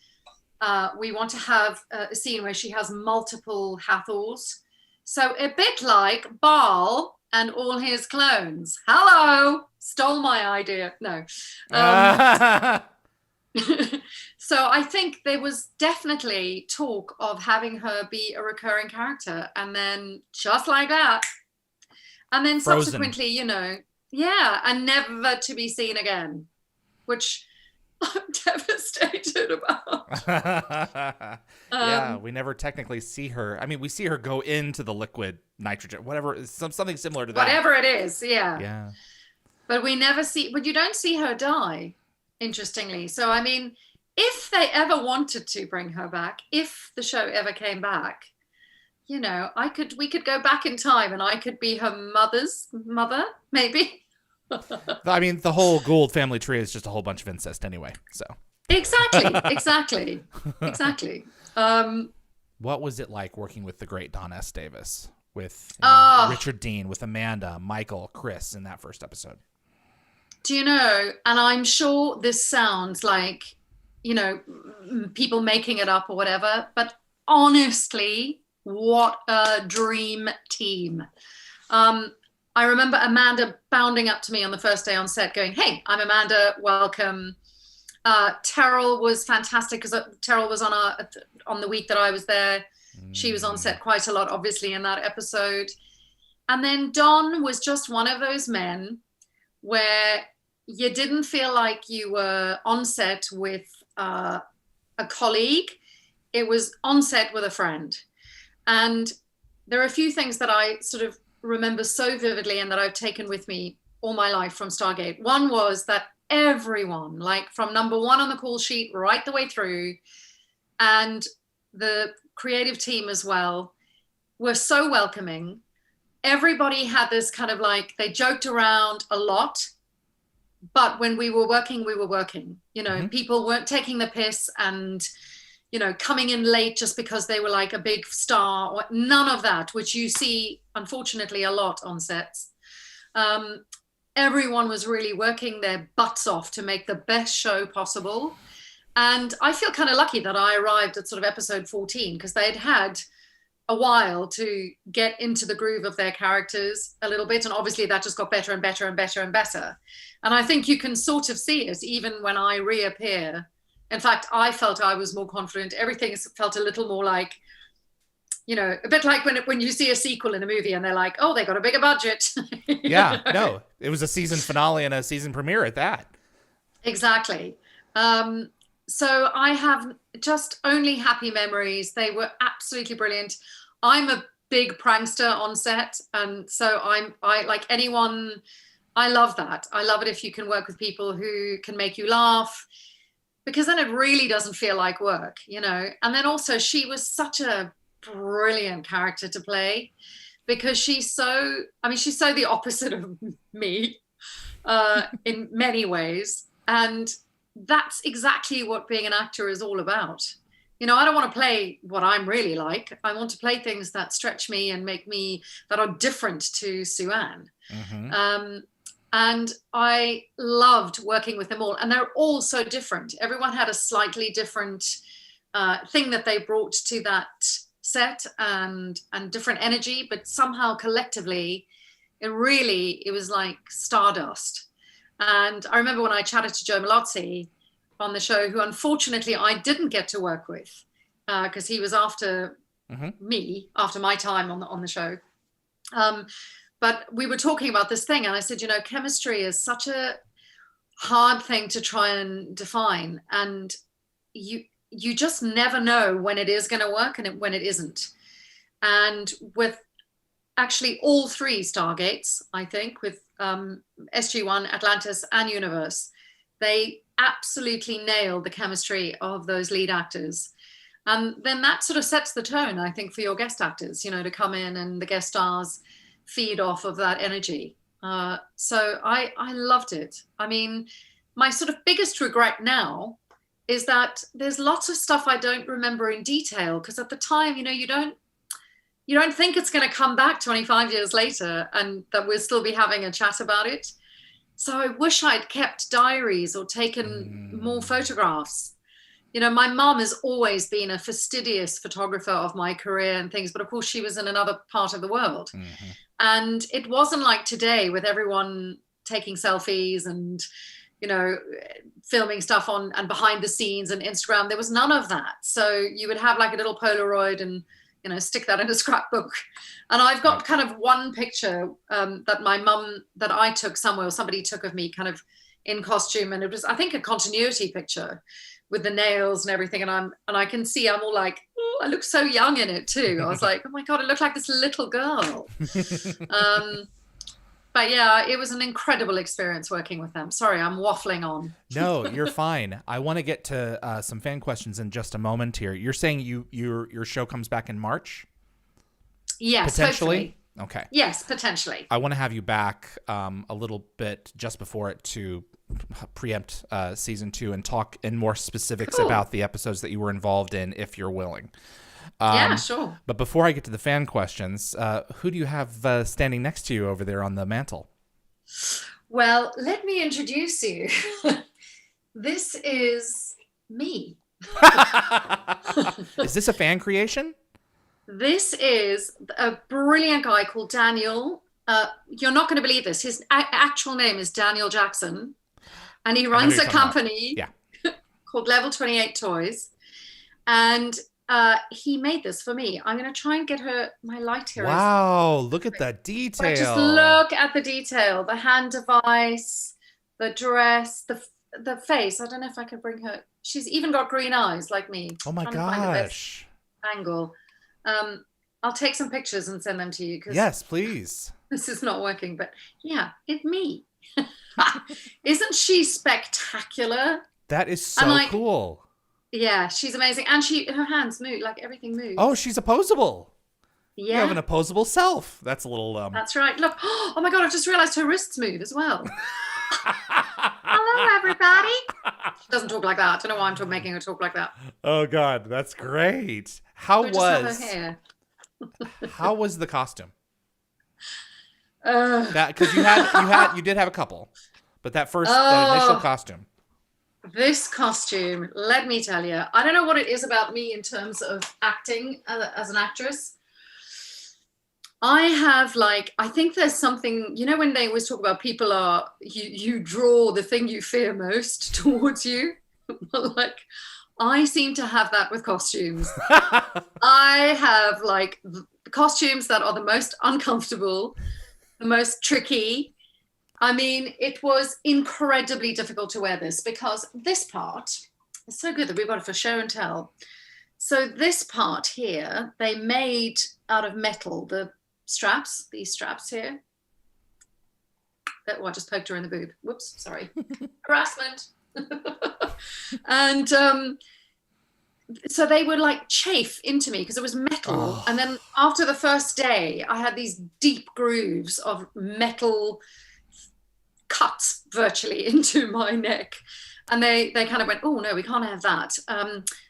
we want to have a scene where she has multiple Hathors. So a bit like Baal and all his clones. Hello, stole my idea. No. So I think there was definitely talk of having her be a recurring character, and then just like that, and then Frozen. Subsequently, you know, yeah, and never to be seen again, which I'm devastated about. Yeah, we never technically see her. I mean, we see her go into the liquid nitrogen, whatever, something similar to that. Whatever it is, yeah. Yeah. But you don't see her die, interestingly. So, I mean, if they ever wanted to bring her back, if the show ever came back, you know, we could go back in time and I could be her mother's mother, maybe. I mean, the whole Goa'uld family tree is just a whole bunch of incest anyway, so. Exactly. What was it like working with the great Don S. Davis, with Richard Dean, with Amanda, Michael, Chris in that first episode? Do you know, and I'm sure this sounds like, you know, people making it up or whatever, but honestly, what a dream team. I remember Amanda bounding up to me on the first day on set going, "Hey, I'm Amanda, welcome." Terrell was fantastic, because Terrell was on the week that I was there. She was on set quite a lot, obviously, in that episode. And then Don was just one of those men where you didn't feel like you were on set with a colleague. It was on set with a friend. And there are a few things that I sort of remember so vividly and that I've taken with me all my life from Stargate. One was that everyone, like from number one on the call sheet right the way through, and the creative team as well, were so welcoming. Everybody had this kind of like, they joked around a lot, but when we were working, you know, people weren't taking the piss and, you know, coming in late just because they were like a big star, or none of that, which you see, unfortunately, a lot on sets. Everyone was really working their butts off to make the best show possible. And I feel kind of lucky that I arrived at sort of episode 14, because they'd had a while to get into the groove of their characters a little bit. And obviously that just got better and better and better and better. And I think you can sort of see it even when I reappear. In fact, I felt I was more confident. Everything felt a little more like, you know, a bit like when you see a sequel in a movie and they're like, "Oh, they got a bigger budget." Yeah, no, it was a season finale and a season premiere at that. Exactly. So I have just only happy memories. They were absolutely brilliant. I'm a big prankster on set, and so I like anyone. I love that. I love it if you can work with people who can make you laugh, because then it really doesn't feel like work, you know. And then also, she was such a brilliant character to play because she's so the opposite of me in many ways. And that's exactly what being an actor is all about. You know, I don't want to play what I'm really like. I want to play things that stretch me and make me, that are different to Suanne. Mm-hmm. And I loved working with them all. And they're all so different. Everyone had a slightly different thing that they brought to that set, and different energy, but somehow collectively, it was like stardust. And I remember when I chatted to Joe Malozzi on the show, who unfortunately I didn't get to work with because he was after me, after my time on the show. But we were talking about this thing, and I said, you know, chemistry is such a hard thing to try and define, and you just never know when it is going to work and when it isn't. And with actually all three Stargates, I think, with SG-1, Atlantis, and Universe, they absolutely nailed the chemistry of those lead actors. And then that sort of sets the tone, I think, for your guest actors, you know, to come in, and the guest stars feed off of that energy. So I loved it. I mean, my sort of biggest regret now is that there's lots of stuff I don't remember in detail, because at the time, you know, you don't think it's going to come back 25 years later and that we'll still be having a chat about it. So I wish I'd kept diaries or taken more photographs. You know, my mom has always been a fastidious photographer of my career and things, but of course she was in another part of the world. Mm-hmm. And it wasn't like today with everyone taking selfies and, you know, filming stuff on and behind the scenes and Instagram. There was none of that. So you would have like a little Polaroid and, you know, stick that in a scrapbook. And I've got kind of one picture that my mum, that I took somewhere, or somebody took of me kind of in costume. And it was, I think, a continuity picture with the nails and everything. And I can see I'm all like, oh, I look so young in it too. I was like, oh my God, I look like this little girl. But yeah, it was an incredible experience working with them. Sorry, I'm waffling on. No, you're fine. I want to get to some fan questions in just a moment here. You're saying your show comes back in March? Yes, potentially. Hopefully. Okay. Yes, potentially. I want to have you back a little bit just before it to preempt season 2 and talk in more specifics about the episodes that you were involved in, if you're willing. Yeah, sure. But before I get to the fan questions, who do you have standing next to you over there on the mantle? Well, let me introduce you. This is me. Is this a fan creation? This is a brilliant guy called Daniel. You're not going to believe this. His actual name is Daniel Jackson. And he runs a company called Level 28 Toys. And he made this for me. I'm going to try and get my light here. Wow, look at that detail. But just look at the detail. The hand device, the dress, the face. I don't know if I can bring her. She's even got green eyes like me. Oh my gosh. Angle. I'll take some pictures and send them to you. Yes, please. This is not working, but yeah, it's me. Isn't she spectacular? That is so cool. Yeah, she's amazing. And her hands move, like everything moves. Oh, she's opposable. Yeah. You have an opposable self. That's a little... That's right. Look. Oh my God, I just realized her wrists move as well. Hello, everybody. She doesn't talk like that. I don't know why I'm making her talk like that. Oh God, that's great. How was the costume? That, because you did have a couple, but that initial costume. This costume, let me tell you, I don't know what it is about me in terms of acting as an actress. I think there's something, you know, when they always talk about people you draw the thing you fear most towards you. Like, I seem to have that with costumes. I have like costumes that are the most uncomfortable, the most tricky, I mean, it was incredibly difficult to wear this because this part is so good that we've got it for show and tell. So this part here, they made out of metal, these straps here. Oh, I just poked her in the boob. Whoops, sorry. Harassment. And so they would like chafe into me because it was metal. Oh. And then after the first day, I had these deep grooves of metal cuts virtually into my neck. And they kind of went, oh, no, we can't have that.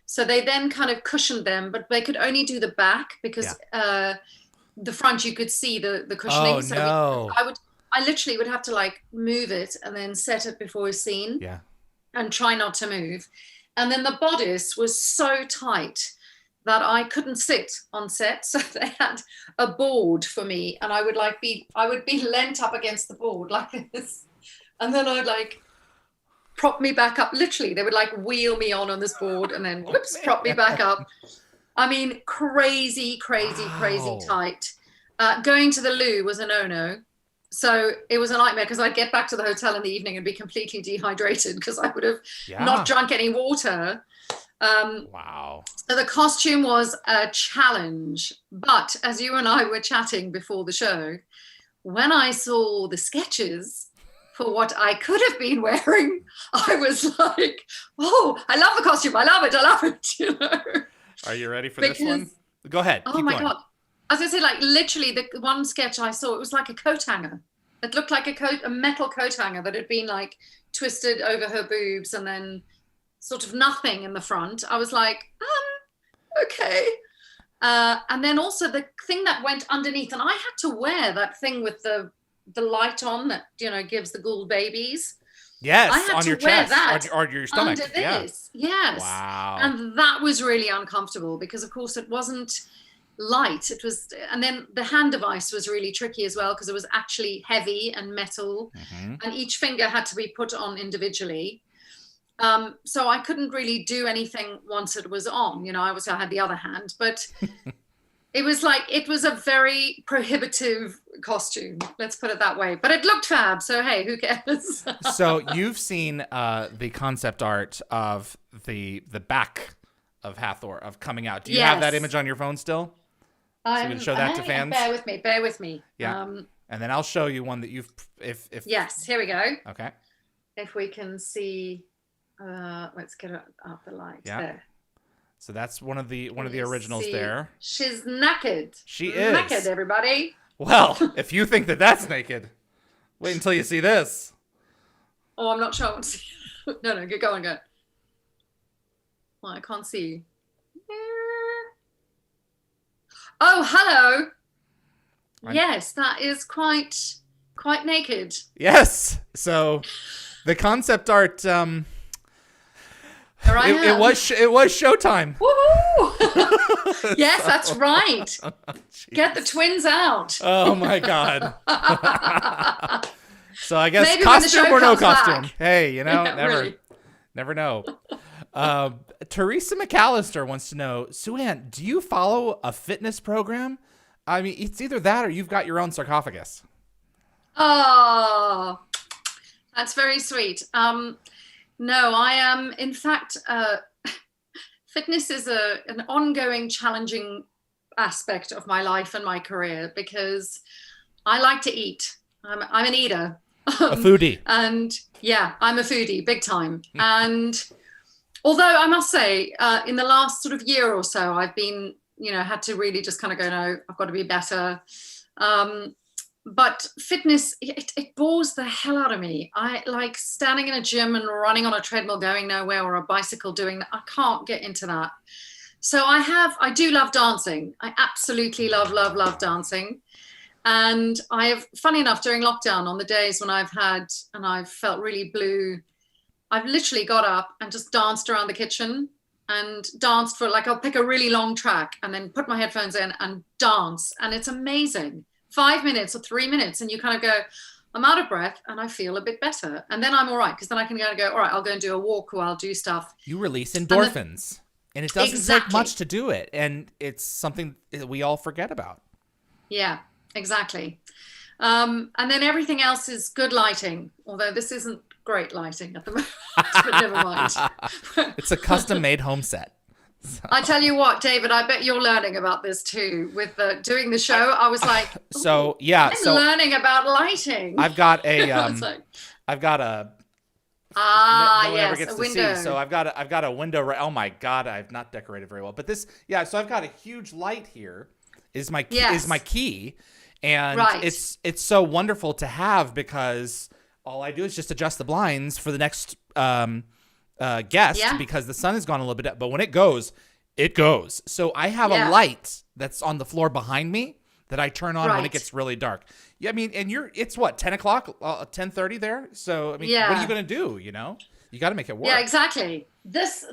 So they then kind of cushioned them, but they could only do the back because the front, you could see the cushioning. Oh, so no. I literally would have to like move it and then set it before scene. Yeah. And try not to move. And then the bodice was so tight that I couldn't sit on set. So they had a board for me, and I would be leant up against the board like this. And then I'd like prop me back up. Literally, they would like wheel me on this board and then whoops, prop me back up. I mean, crazy tight. Going to the loo was a no-no. So it was a nightmare because I'd get back to the hotel in the evening and be completely dehydrated because I would have not drunk any water. Wow. So the costume was a challenge. But as you and I were chatting before the show, when I saw the sketches for what I could have been wearing, I was like, oh, I love the costume. I love it. You know? Are you ready for this one? Go ahead. Oh my God. As I said, like literally the one sketch I saw, it was like a coat hanger. It looked like a metal coat hanger that had been like twisted over her boobs and then sort of nothing in the front. I was like, okay. And then also the thing that went underneath, and I had to wear that thing with the light on that, you know, gives the Goa'uld babies. Yes, I had on to your wear chest that or your stomach. under this. Yes. Wow. And that was really uncomfortable because, of course, it wasn't light. It was, and then the hand device was really tricky as well because it was actually heavy and metal, and each finger had to be put on individually. So I couldn't really do anything once it was on. You know, I had the other hand, but it was a very prohibitive costume. Let's put it that way. But it looked fab. So hey, who cares? So you've seen the concept art of the back of Hathor of coming out. Do you have that image on your phone still? So you can show that to fans. Bear with me. Yeah. And then I'll show you one that you've if Yes, here we go. Okay. If we can see, let's get up the light there. So that's one of the originals there. She's naked. She is naked, everybody. Well, if you think that's naked, wait until you see this. Oh, I'm not sure. No, go on, go. Well, I can't see. Oh, hello. Yes, that is quite naked. Yes. So the concept art it was showtime. Woohoo! Yes, that's right. Get the twins out. Oh my God. So I guess maybe costume or no costume. Back. Hey, you know, Yeah, never know. Teresa McAllister wants to know, Suanne, do you follow a fitness program? I mean, it's either that or you've got your own sarcophagus. Oh, that's very sweet. No, I am. In fact, fitness is an ongoing, challenging aspect of my life and my career because I like to eat. I'm an eater. A foodie. And yeah, I'm a foodie, big time. And although I must say, in the last sort of year or so, I've been, had to really just kind of go, no, I've got to be better. But fitness, it bores the hell out of me. I like standing in a gym and running on a treadmill going nowhere or a bicycle doing that. I can't get into that. So I do love dancing. I absolutely love dancing. And I have, funny enough, during lockdown on the days when I've felt really blue, I've literally got up and just danced around the kitchen and danced for I'll pick a really long track and then put my headphones in and dance. And it's amazing. 5 minutes or 3 minutes. And you kind of go, I'm out of breath and I feel a bit better. And then I'm all right. Because then I can go, all right, I'll go and do a walk or I'll do stuff. You release endorphins. And it doesn't take much to do it. And it's something that we all forget about. Yeah, exactly. And then everything else is good lighting, although this isn't great lighting at the moment, but never mind. It's a custom-made home set. So. I tell you what, David, I bet you're learning about this too. With doing the show, I was like, I'm learning about lighting. I've got a, I've got a. No one ever gets to window. See. So I've got a window. Right. Oh my God, I've not decorated very well. But this, So I've got a huge light here. Is my key, and it's so wonderful to have because all I do is just adjust the blinds for the next guest because the sun has gone a little bit up. But when it goes, it goes. So I have a light that's on the floor behind me that I turn on when it gets really dark. Yeah, I mean, and it's what, 10 o'clock, 10:30 there? So, I mean, what are you going to do, you know? You got to make it work. Yeah, exactly. This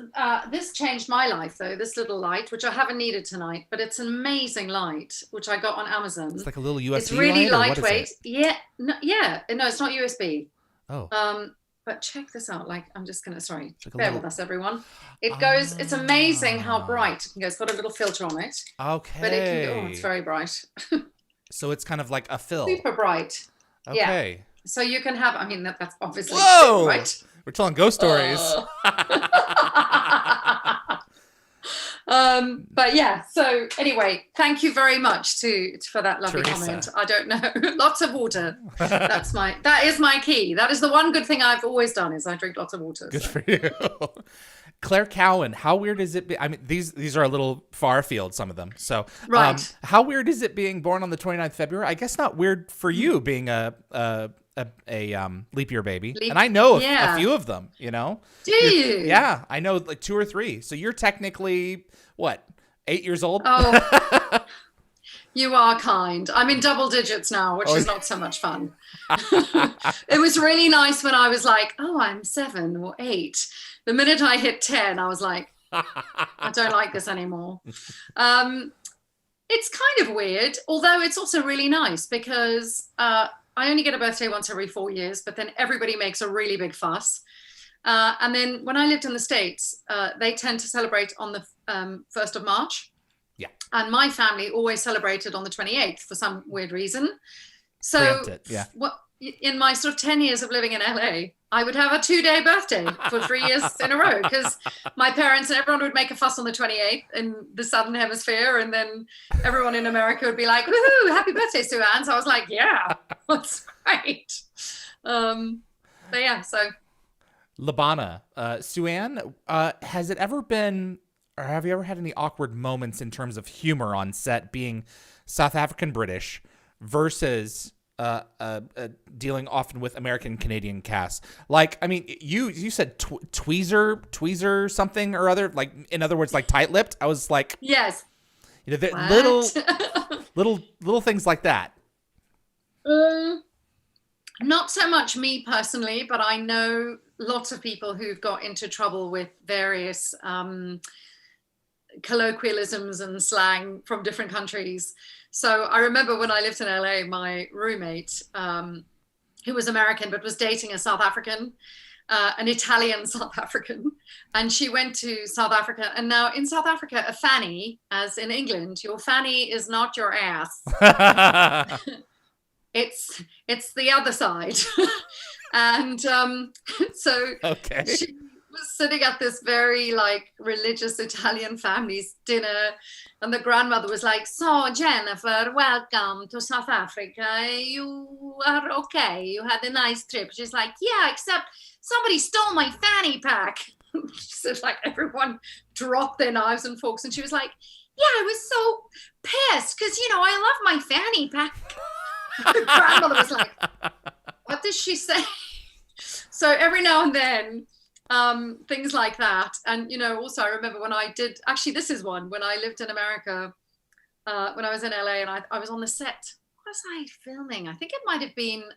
changed my life, though, this little light, which I haven't needed tonight, but it's an amazing light, which I got on Amazon. It's like a little USB It's really light, lightweight. Yeah, no, it's not USB. Oh. But check this out. Like, I'm just going to, bear with us, everyone. It goes, it's amazing how bright it can go. It's got a little filter on it. Okay. But it can go, it's very bright. So it's kind of like a fill. Super bright. Okay. Yeah. So you can have, that's obviously Whoa! Right. We're telling ghost stories. But yeah, so anyway, thank you very much for that lovely comment. I don't know. Lots of water. That is my key. That is the one good thing I've always done is I drink lots of water. Good for you. Claire Cowan, how weird is it? I mean, these are a little far afield, some of them. So, how weird is it being born on the 29th February? I guess not weird for you being a leap year baby. And I know a few of them, you know? Do you? Yeah, I know like 2 or 3. So you're technically, what, 8 years old? Oh, you are kind. I'm in double digits now, which is not so much fun. It was really nice when I was like, I'm 7 or 8. The minute I hit 10, I was like, I don't like this anymore. It's kind of weird, although it's also really nice because I only get a birthday once every 4 years, but then everybody makes a really big fuss. And then when I lived in the States, they tend to celebrate on the 1st of March. Yeah. And my family always celebrated on the 28th for some weird reason. So in my sort of 10 years of living in LA, I would have a 2-day birthday for 3 years in a row because my parents and everyone would make a fuss on the 28th in the Southern Hemisphere. And then everyone in America would be like, woohoo, happy birthday, Suanne. So I was like, yeah, that's great. But yeah, so. Labana, Suanne, has it ever been, or have you ever had any awkward moments in terms of humor on set being South African British versus dealing often with American Canadian casts? Like, I mean, you said tweezer something or other, like, in other words, like tight-lipped. I was like, yes, you know, little things like that. Not so much me personally, but I know lots of people who've got into trouble with various colloquialisms and slang from different countries. So I remember when I lived in LA, my roommate, who was American but was dating a South African, an Italian South African, and she went to South Africa. And now in South Africa, a fanny, as in England, your fanny is not your ass. It's the other side. And so she was sitting at this very like religious Italian family's dinner, and the grandmother was like, so Jennifer, welcome to South Africa. You are okay? You had a nice trip? She's like, yeah, except somebody stole my fanny pack. So like everyone dropped their knives and forks, and she was like, yeah, I was so pissed because, you know, I love my fanny pack. The grandmother was like, what does she say? So every now and then, things like that. And, you know, also I remember when I did, actually this is one, when I lived in America, when I was in LA and I was on the set. What was I filming? I think it might have been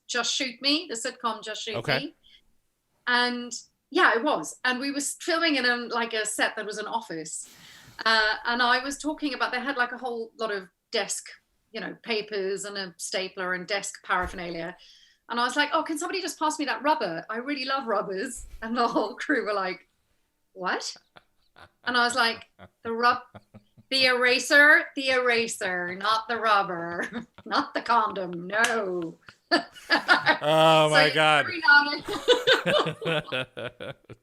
Just Shoot Me, the sitcom Just Shoot Me. And yeah, it was. And we were filming in a set that was an office. And I was talking about, they had like a whole lot of desk, you know, papers and a stapler and desk paraphernalia. And I was like, oh, can somebody just pass me that rubber? I really love rubbers. And the whole crew were like, what? And I was like, the The eraser, not the rubber, not the condom. No. Oh my God.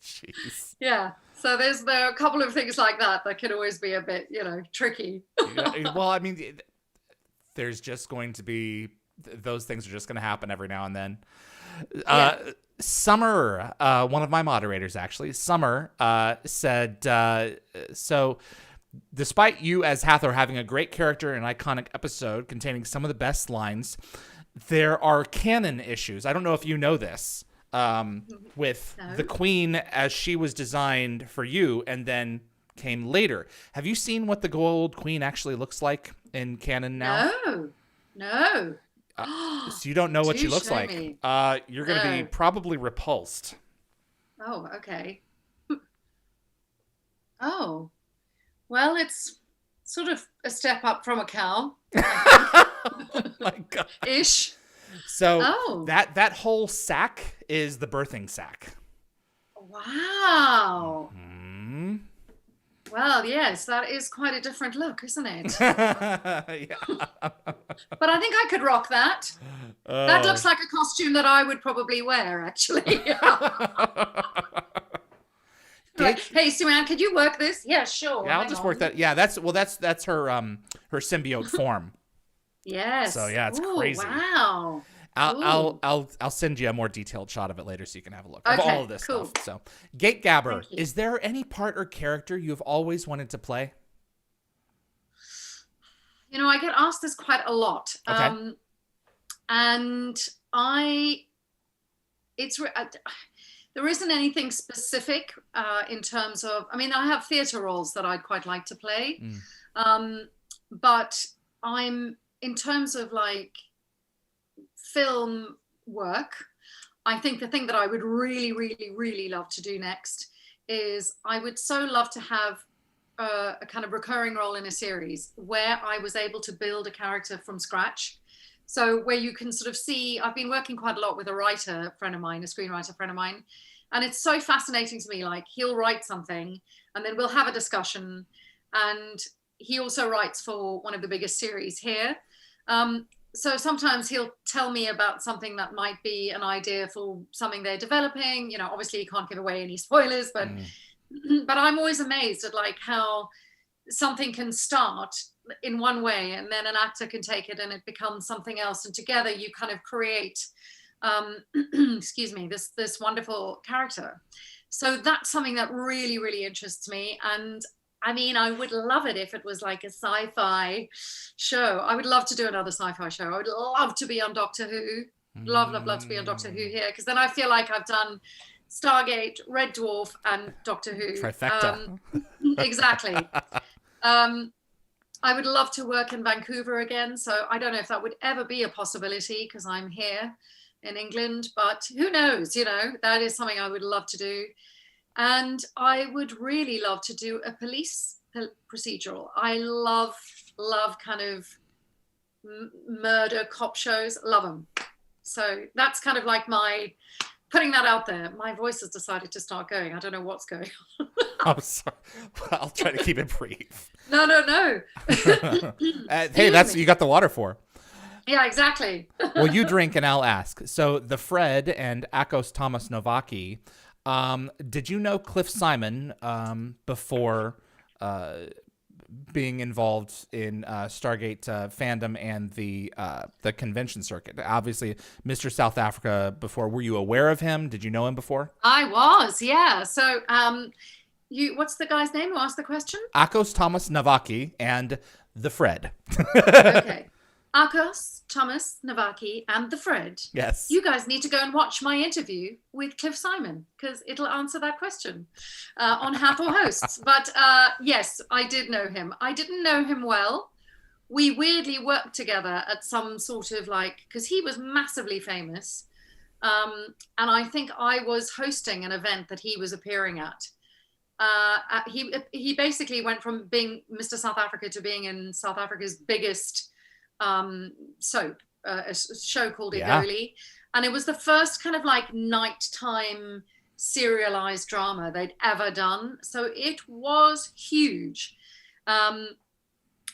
Jeez. Yeah. So there are a couple of things like that can always be a bit, tricky. Well, I mean, there's just going to be, those things are just going to happen every now and then. Summer, one of my moderators actually, Summer said, so despite you as Hathor having a great character and iconic episode containing some of the best lines, there are canon issues. I don't know if you know this, with the Queen as she was designed for you and then came later. Have you seen what the Goa'uld Queen actually looks like in canon now? No. So you don't know what she looks like. You're going to be probably repulsed. Oh, okay. Oh, well, it's sort of a step up from a cow. Oh my God. Ish. So that whole sack is the birthing sack. Wow. Mm-hmm. Well, yes, that is quite a different look, isn't it? Yeah. But I think I could rock that. That looks like a costume that I would probably wear, actually. Like, hey, Suanne, could you work this? Yeah, sure. Yeah, I'll just work that. Yeah, that's her her symbiote form. Yes. So yeah, it's crazy. Wow. I'll send you a more detailed shot of it later so you can have a look of all of this stuff. So, Gategabber, is there any part or character you've always wanted to play? I get asked this quite a lot. Okay. And there isn't anything specific in terms of, I have theatre roles that I'd quite like to play. But in terms of like film work, I think the thing that I would really, really, really love to do next is I would so love to have a kind of recurring role in a series where I was able to build a character from scratch. So where you can sort of see, I've been working quite a lot with a writer friend of mine, a screenwriter friend of mine, and it's so fascinating to me. Like, he'll write something and then we'll have a discussion, and he also writes for one of the biggest series here. So sometimes he'll tell me about something that might be an idea for something they're developing. Obviously he can't give away any spoilers, but I'm always amazed at like how something can start in one way and then an actor can take it and it becomes something else, and together you kind of create this wonderful character. So that's something that really, really interests me. And I would love it if it was like a sci-fi show. I would love to do another sci-fi show. I would love to be on Doctor Who. Love to be on Doctor Who here, because then I feel like I've done Stargate, Red Dwarf, and Doctor Who. Trifecta. Exactly. I would love to work in Vancouver again. So I don't know if that would ever be a possibility because I'm here in England, but who knows, that is something I would love to do. And I would really love to do a police procedural. I love kind of murder cop shows. Love them. So that's kind of like putting that out there. My voice has decided to start going. I don't know what's going on. I'm sorry. Well, I'll try to keep it brief. No. Hey, you got the water for. Yeah, exactly. Well, you drink and I'll ask. So the Fred and Akos Thomas Novaki, did you know Cliff Simon before being involved in Stargate fandom and the convention circuit? Obviously, Mr. South Africa before. Were you aware of him? Did you know him before? I was, yeah. So what's the guy's name who asked the question? Akos Thomas Novaki and the Fred. Okay. Akos, Thomas, Novaki, and the Fred. Yes. You guys need to go and watch my interview with Cliff Simon because it'll answer that question on Hathor Hosts. But yes, I did know him. I didn't know him well. We weirdly worked together at some sort of because he was massively famous. And I think I was hosting an event that he was appearing at. He basically went from being Mr. South Africa to being in South Africa's biggest soap, a show called Igoli, and it was the first kind of nighttime serialized drama they'd ever done, so it was huge.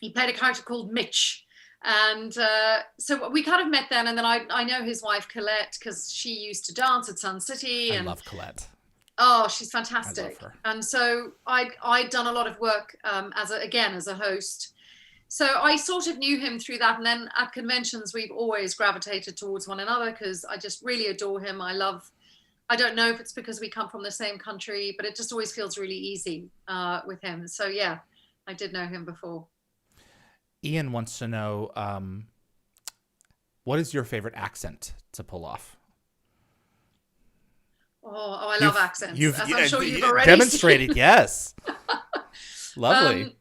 he played a character called Mitch. And so we kind of met then. And then I know his wife, Colette, because she used to dance at Sun City. And I love Colette. Oh, she's fantastic. I love her. And so I'd done a lot of work as a host. So I sort of knew him through that. And then at conventions, we've always gravitated towards one another because I just really adore him. I don't know if it's because we come from the same country, but it just always feels really easy with him. So yeah, I did know him before. Ian wants to know, what is your favorite accent to pull off? Oh, I love accents. As I'm sure you've already demonstrated. Seen. Yes. Lovely.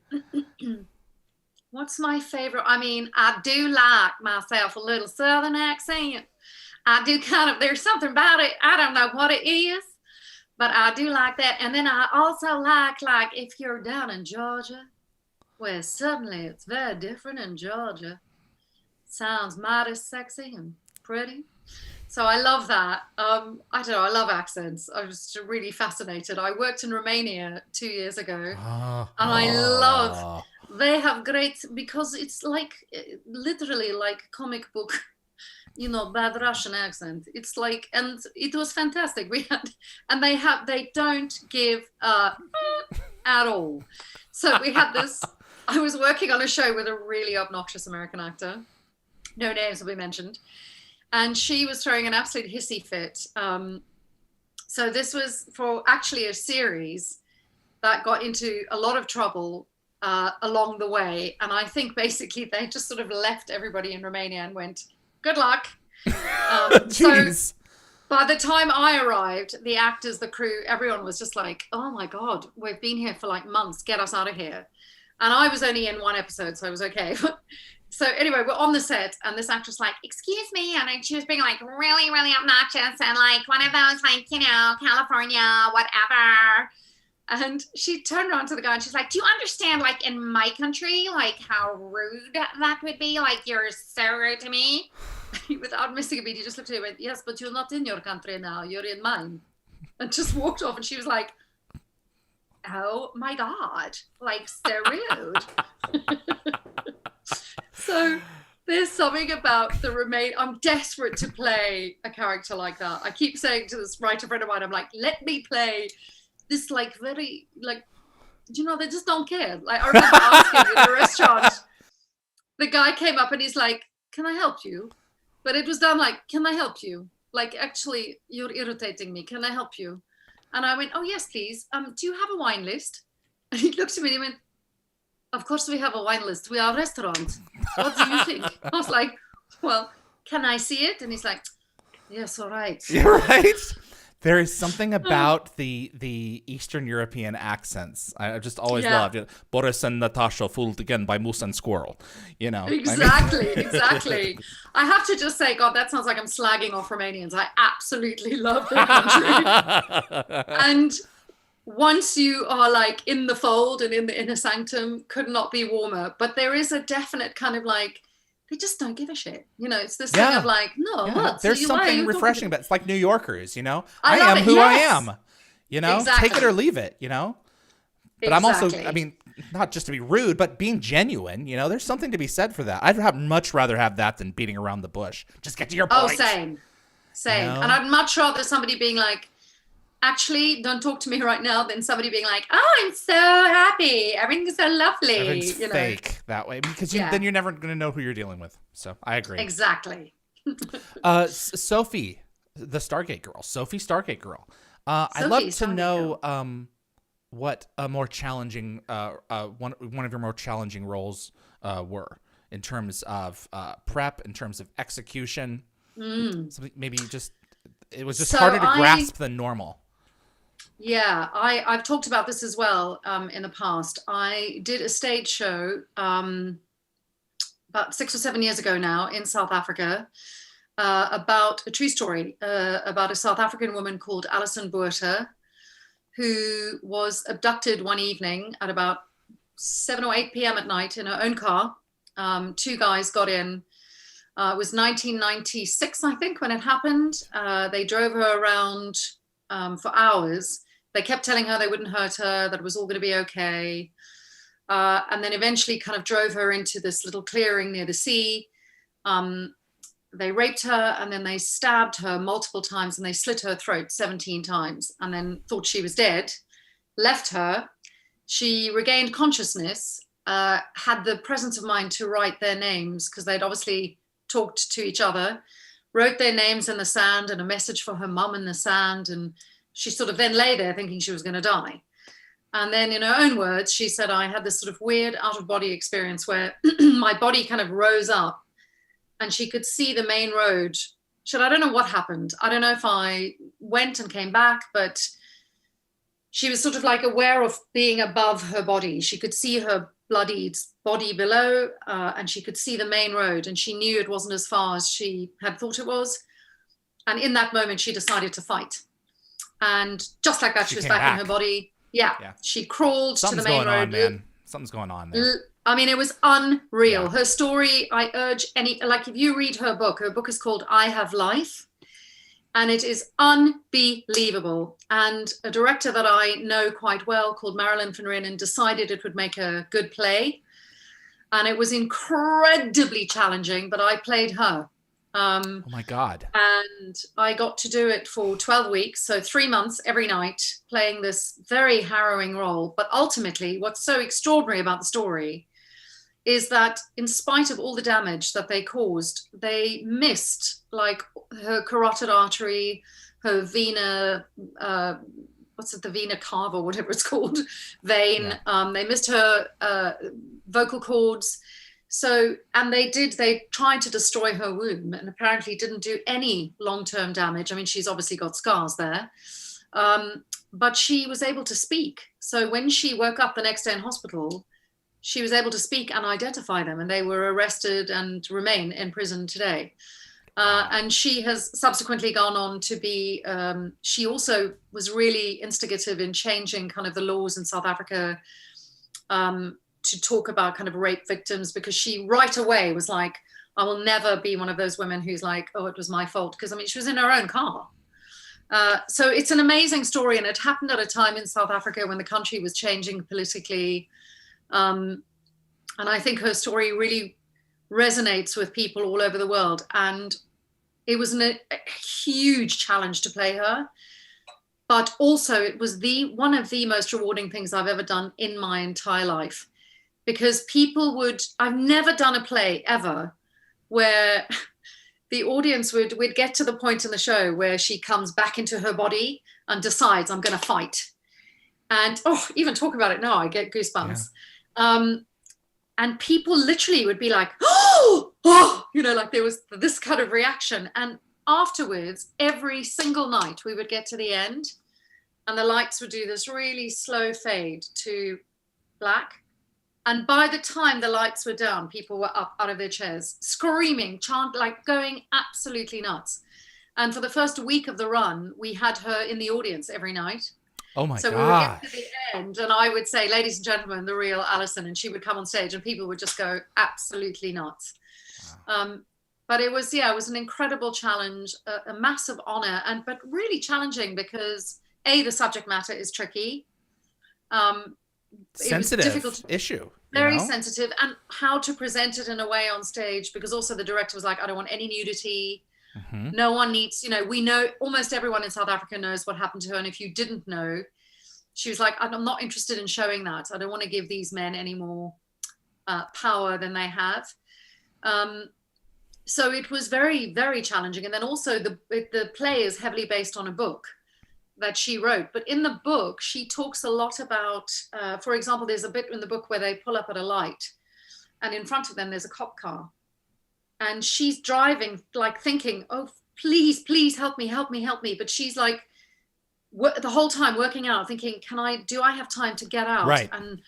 What's my favorite? I mean, I do like myself a little Southern accent. I do there's something about it. I don't know what it is, but I do like that. And then I also like if you're down in Georgia, where suddenly it's very different in Georgia. Sounds mighty sexy and pretty. So I love that. I don't know, I love accents. I was really fascinated. I worked in Romania 2 years ago. And I love, they have great, because it's like, literally like comic book, bad Russian accent. It's like, and it was fantastic. They don't give at all. So we had this, I was working on a show with a really obnoxious American actor. No names will be mentioned. And she was throwing an absolute hissy fit. So this was for actually a series that got into a lot of trouble along the way. And I think basically they just sort of left everybody in Romania and went, good luck. So by the time I arrived, the actors, the crew, everyone was just like, oh my God, we've been here for like months. Get us out of here. And I was only in one episode, so I was okay. So anyway, we're on the set and this actress like, excuse me. And she was being like really, really obnoxious and like one of those like, California, whatever. And she turned around to the guy and she's like, do you understand like in my country, like how rude that would be? Like you're so rude to me. Without missing a beat, he just looked at her and went, yes, but you're not in your country now. You're in mine. And just walked off and she was like, oh my God, like so rude. So there's something about the remain. I'm desperate to play a character like that. I keep saying to this writer friend of mine, I'm like, let me play this like very like, they just don't care. Like I remember asking in a restaurant, the guy came up and he's like, can I help you? But it was done like, can I help you? Like, actually, you're irritating me. Can I help you? And I went, oh, yes, please. Do you have a wine list? And he looked at me and he went, of course we have a wine list. We are a restaurant. What do you think? I was like, well, can I see it? And he's like, yes, all right. You're right. There is something about the Eastern European accents. I just always loved it. Boris and Natasha fooled again by moose and squirrel. Exactly. I have to just say, God, that sounds like I'm slagging off Romanians. I absolutely love their country. And once you are like in the fold and in the inner sanctum, could not be warmer. But there is a definite kind of like, they just don't give a shit. It's this thing of like, no, what? There's something refreshing about it. It's like New Yorkers, I am who I am. Exactly. Take it or leave it, But I'm also, not just to be rude, but being genuine, there's something to be said for that. I'd much rather have that than beating around the bush. Just get to your point. Oh, same. And I'd much rather somebody being like, actually, don't talk to me right now, than somebody being like, oh, I'm so happy. Everything's so lovely. Everything's fake that way because then you're never going to know who you're dealing with. So I agree. Exactly. Sophie, the Stargate girl. Sophie Stargate girl. I'd love to know what a more challenging, one of your more challenging roles were in terms of prep, in terms of execution. Maybe it was just harder to grasp than normal. Yeah, I've talked about this as well in the past. I did a stage show about 6 or 7 years ago now in South Africa about a true story about a South African woman called Alison Boerter, who was abducted one evening at about 7 or 8 p.m. at night in her own car. 2 guys got in. It was 1996, I think, when it happened. They drove her around for hours. They kept telling her they wouldn't hurt her, that it was all going to be okay. and then eventually kind of drove her into this little clearing near the sea. They raped her, and then they stabbed her multiple times, and they slit her throat 17 times, and then thought she was dead, left her. She regained consciousness, had the presence of mind to write their names, because they'd obviously talked to each other, wrote their names in the sand and a message for her mum in the sand. And she sort of then lay there thinking she was going to die. And then in her own words, she said, I had this sort of weird out of body experience where my body kind of rose up and she could see the main road. She said, I don't know what happened. I don't know if I went and came back, but she was sort of like aware of being above her body. She could see her bloodied body below, and she could see the main road, and she knew it wasn't as far as she had thought it was. And in that moment, she decided to fight. And just like that, she was back in her body. Yeah. She crawled to the main road. Man. Something's going on there. I mean, it was unreal. Yeah. Her story, I urge if you read her book is called I Have Life. And it is unbelievable. And a director that I know quite well called Marilyn van Renen decided it would make a good play. And it was incredibly challenging, but I played her. Oh my God. And I got to do it for 12 weeks. So 3 months every night, playing this very harrowing role. But ultimately, what's so extraordinary about the story is that in spite of all the damage that they caused, they missed like her carotid artery, her vena, the vena cava, whatever it's called, vein. Yeah. They missed her vocal cords. So, and they tried to destroy her womb and apparently didn't do any long-term damage. I mean, she's obviously got scars there, but she was able to speak. So when she woke up the next day in hospital, she was able to speak and identify them, and they were arrested and remain in prison today. And she has subsequently gone on to be, she also was really instigative in changing kind of the laws in South Africa to talk about kind of rape victims, because she right away was like, I will never be one of those women who's like, oh, it was my fault. Because I mean, she was in her own car. So it's an amazing story. And it happened at a time in South Africa when the country was changing politically. And I think her story really resonates with people all over the world. And it was a huge challenge to play her. But also it was one of the most rewarding things I've ever done in my entire life. Because I've never done a play ever where the audience would get to the point in the show where she comes back into her body and decides, I'm going to fight. And even talk about it now, I get goosebumps. Yeah. And people literally would be like, like there was this kind of reaction. And afterwards, every single night we would get to the end and the lights would do this really slow fade to black. And by the time the lights were down, people were up out of their chairs, screaming, going absolutely nuts. And for the first week of the run, we had her in the audience every night. Oh my God. So we would get to the end and I would say, ladies and gentlemen, the real Alison, and she would come on stage and people would just go absolutely nuts. Wow. But it was an incredible challenge, a massive honor, but really challenging because the subject matter is tricky. Sensitive difficult issue. Very sensitive, and how to present it in a way on stage, because also the director was like, I don't want any nudity. Mm-hmm. No one needs, we know, almost everyone in South Africa knows what happened to her. And if you didn't know, she was like, I'm not interested in showing that. I don't want to give these men any more power than they have. So it was very, very challenging. And then also the play is heavily based on a book that she wrote. But in the book, she talks a lot about, for example, there's a bit in the book where they pull up at a light and in front of them, there's a cop car. And she's driving, like thinking, oh, please help me. But she's like, the whole time working out, thinking, do I have time to get out and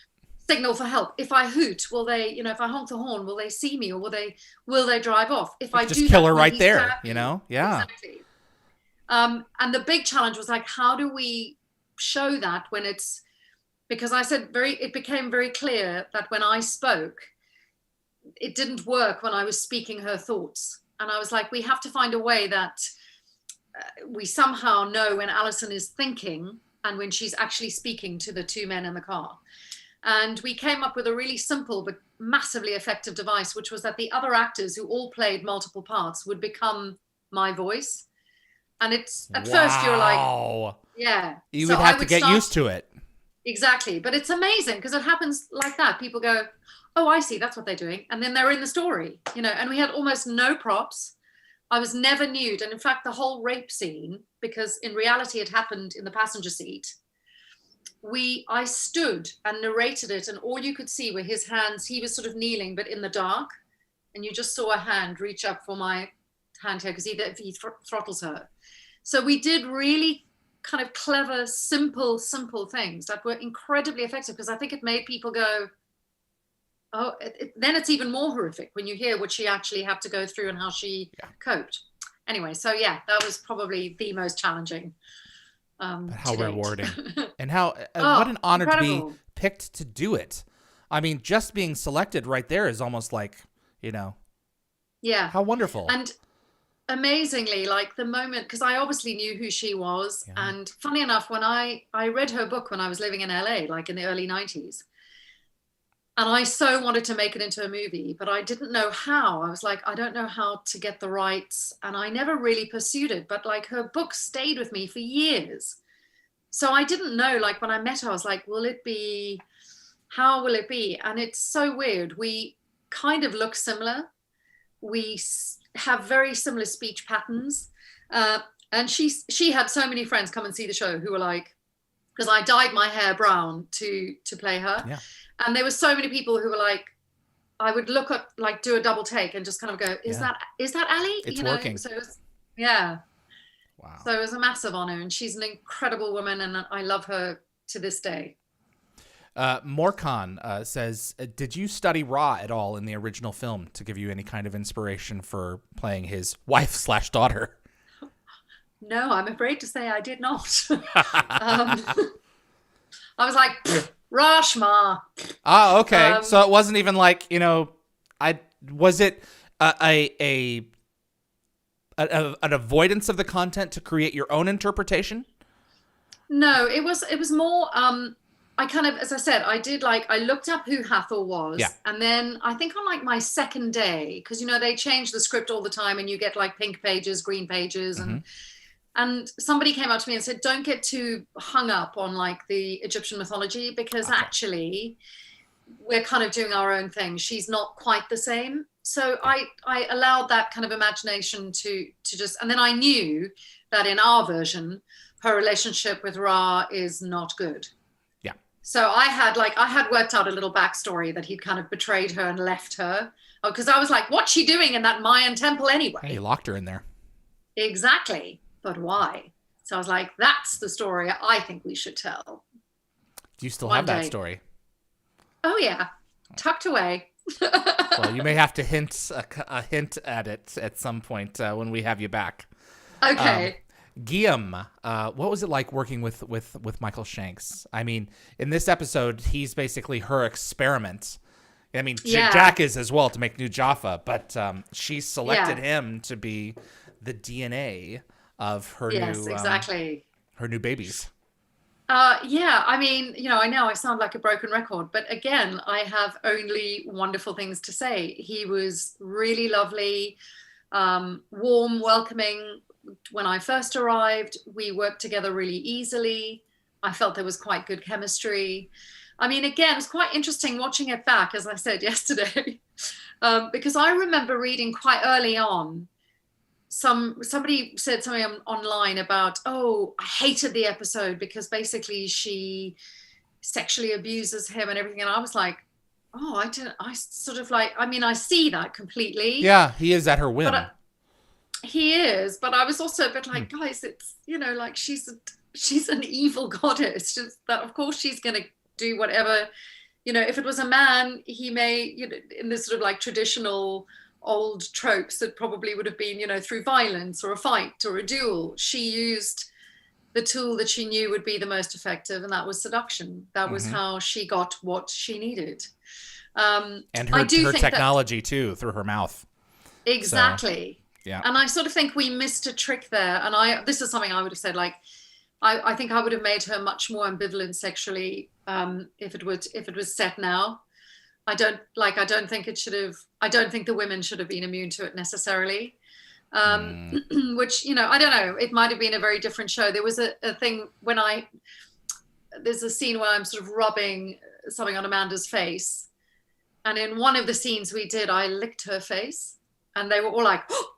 signal for help? If I hoot, will they, if I honk the horn, will they see me, or will they drive off? If I just kill her right there, Yeah. Exactly. And the big challenge was like, how do we show that when because I said it became very clear that when I spoke, it didn't work when I was speaking her thoughts. And I was like, we have to find a way that we somehow know when Alison is thinking and when she's actually speaking to the two men in the car. And we came up with a really simple but massively effective device, which was that the other actors who all played multiple parts would become my voice. And it's at first you're like, yeah. You would have to get used to it. Exactly. But it's amazing because it happens like that. People go, oh, I see, that's what they're doing. And then they're in the story, and we had almost no props. I was never nude. And in fact, the whole rape scene, because in reality it happened in the passenger seat, I stood and narrated it, and all you could see were his hands. He was sort of kneeling, but in the dark. And you just saw a hand reach up for my hand here because he throttles her. So we did really kind of clever, simple things that were incredibly effective, because I think it made people go, oh, then it's even more horrific when you hear what she actually had to go through and how she coped. Anyway, so yeah, that was probably the most challenging. How rewarding. And how what an honor incredible. To be picked to do it. I mean, just being selected right there is almost like, yeah, how wonderful. And amazingly, like the moment, because I obviously knew who she was. Yeah. And funny enough, when I read her book when I was living in LA, like in the early 90s, and I so wanted to make it into a movie, but I didn't know how. I was like, I don't know how to get the rights. And I never really pursued it. But like her book stayed with me for years. So I didn't know, like when I met her, I was like, how will it be? And it's so weird. We kind of look similar. We have very similar speech patterns. And she had so many friends come and see the show who were like, because I dyed my hair brown to play her. Yeah. And there were so many people who were like, I would look up, like do a double take and just kind of go, is that Ali? It's working. So it was, yeah. Wow. So it was a massive honor, and she's an incredible woman, and I love her to this day. Morkan says, did you study Ra at all in the original film to give you any kind of inspiration for playing his wife/daughter? No, I'm afraid to say I did not. I was like, Rashma. Oh, okay. So it wasn't even like, was it an avoidance of the content to create your own interpretation? No, it was more, I kind of, as I said, I looked up who Hathor was. Yeah. And then I think on like my second day, because, they change the script all the time and you get like pink pages, green pages. Mm-hmm. And somebody came up to me and said, don't get too hung up on like the Egyptian mythology, because actually we're kind of doing our own thing. She's not quite the same. So I allowed that kind of imagination to just, and then I knew that in our version, her relationship with Ra is not good. Yeah. So I had worked out a little backstory that he'd kind of betrayed her and left her. Because I was like, what's she doing in that Mayan temple anyway? Hey, you locked her in there. Exactly. But why? So I was like, that's the story I think we should tell. Do you still have that story? Oh, yeah. Tucked away. Well, you may have to hint at it at some point when we have you back. Okay. Guillaume, what was it like working with Michael Shanks? I mean, in this episode, he's basically her experiment. I mean, Jack is as well to make New Jaffa, but she selected him to be the DNA of her her new babies. I mean, I know I sound like a broken record, but again, I have only wonderful things to say. He was really lovely, warm, welcoming. When I first arrived, we worked together really easily. I felt there was quite good chemistry. I mean, again, it's quite interesting watching it back, as I said yesterday, because I remember reading quite early on, somebody said something online about, I hated the episode because basically she sexually abuses him and everything. And I was like, I see that completely. Yeah, he is at her whim. He is, but I was also a bit like, guys, it's, like she's an evil goddess. Just that, of course, she's going to do whatever, if it was a man, he may, in this sort of like traditional old tropes that probably would have been, through violence or a fight or a duel. She used the tool that she knew would be the most effective, and that was seduction. That was how she got what she needed. And her technology too, through her mouth. Exactly. So, yeah. And I sort of think we missed a trick there. And this is something I would have said, like, I think I would have made her much more ambivalent sexually if it was set now. I don't think the women should have been immune to it necessarily. Which, I don't know, it might have been a very different show. There was a thing there's a scene where I'm sort of rubbing something on Amanda's face. And in one of the scenes we did, I licked her face and they were all like, oh!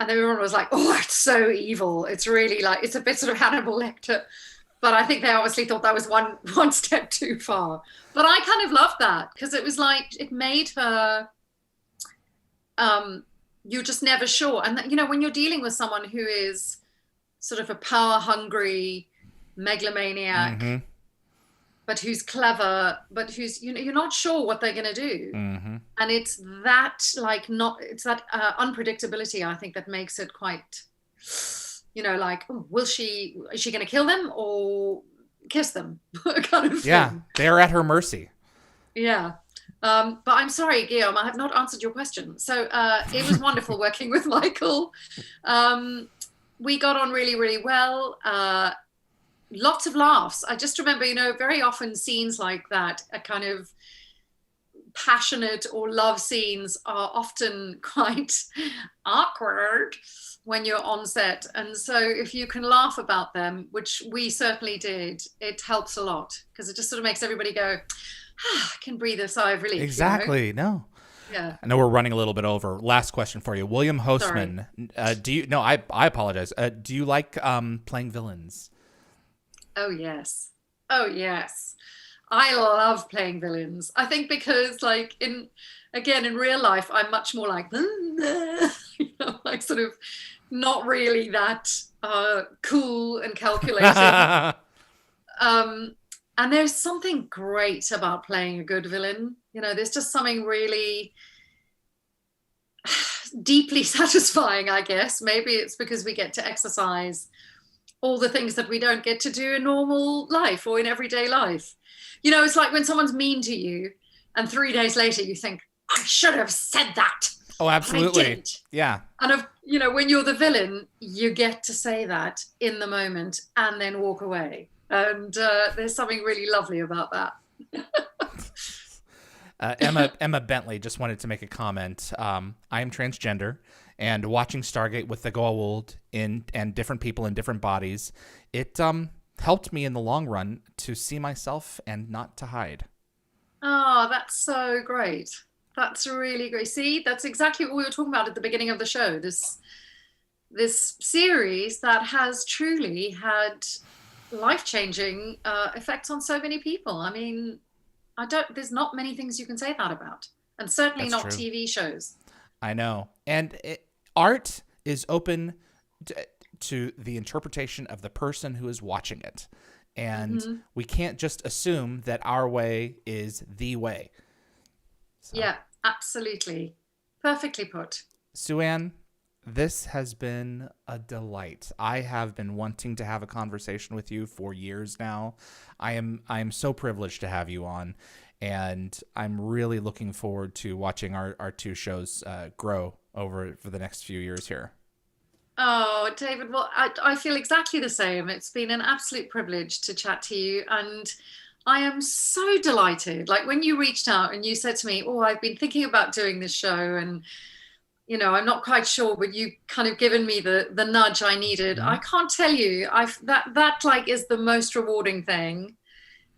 And everyone was like, oh, it's so evil. It's really like, it's a bit sort of Hannibal Lecter. But I think they obviously thought that was one step too far. But I kind of loved that because it was like, it made her, you're just never sure. And, when you're dealing with someone who is sort of a power-hungry megalomaniac, but who's clever, but who's, you're not sure what they're going to do. And it's that, unpredictability, I think, that makes it quite... like, oh, is she going to kill them or kiss them? kind of thing. Yeah, they're at her mercy. Yeah. But I'm sorry, Guillaume, I have not answered your question. So it was wonderful working with Michael. We got on really, really well. Lots of laughs. I just remember, very often scenes like that are kind of passionate or love scenes are often quite awkward when you're on set. And so if you can laugh about them, which we certainly did, it helps a lot because it just sort of makes everybody go, I can breathe a sigh of relief. Exactly. No. Yeah. I know we're running a little bit over. Last question for you. William Hostman. I apologize. Do you like playing villains? Oh, yes. I love playing villains. I think because in real life, I'm much more like, like sort of not really that cool and calculating. And there's something great about playing a good villain. There's just something really deeply satisfying, I guess. Maybe it's because we get to exercise all the things that we don't get to do in normal life or in everyday life. It's like when someone's mean to you and 3 days later you think, I should have said that. Oh, absolutely. Yeah. And when you're the villain, you get to say that in the moment and then walk away. And there's something really lovely about that. Emma Bentley just wanted to make a comment. I am transgender, and watching Stargate with the Goa'uld and different people in different bodies, it helped me in the long run to see myself and not to hide. Oh, that's so great. That's really great. See, that's exactly what we were talking about at the beginning of the show. This series that has truly had life-changing effects on so many people. I mean, there's not many things you can say that about. And certainly That's not true. TV shows. I know. And art is open to the interpretation of the person who is watching it. And we can't just assume that our way is the way. So. Yeah, absolutely. Perfectly put. Suanne, this has been a delight. I have been wanting to have a conversation with you for years now. I am so privileged to have you on, and I'm really looking forward to watching our two shows grow for the next few years here. Oh, David, well, I feel exactly the same. It's been an absolute privilege to chat to you, and I am so delighted. Like when you reached out and you said to me, oh, I've been thinking about doing this show, and I'm not quite sure, but you kind of given me the nudge I needed. I can't tell you, that like is the most rewarding thing.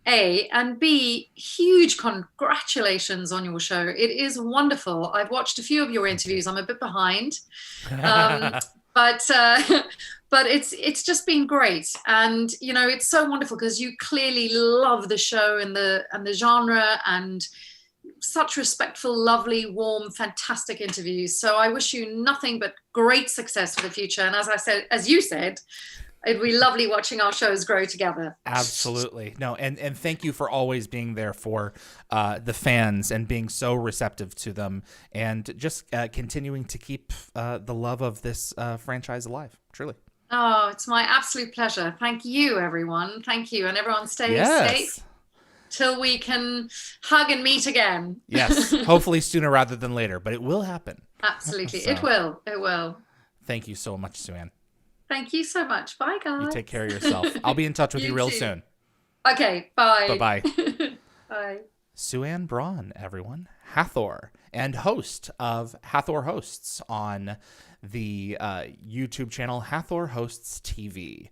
A, and B, huge congratulations on your show. It is wonderful. I've watched a few of your interviews. I'm a bit behind, but it's just been great. And it's so wonderful because you clearly love the show and the genre, and such respectful, lovely, warm, fantastic interviews. So I wish you nothing but great success for the future. And as you said, it'd be lovely watching our shows grow together. Absolutely. No, and thank you for always being there for the fans and being so receptive to them, and just continuing to keep the love of this franchise alive. Truly. Oh, it's my absolute pleasure. Thank you, everyone. Thank you. And everyone stay safe till we can hug and meet again. Yes. Hopefully sooner rather than later, but it will happen. Absolutely. So, it will. Thank you so much, Suanne. Thank you so much. Bye, guys. You take care of yourself. I'll be in touch with you real soon. Okay, bye. Bye-bye. Bye. Suanne Braun, everyone. Hathor, and host of Hathor Hosts on the YouTube channel Hathor Hosts TV.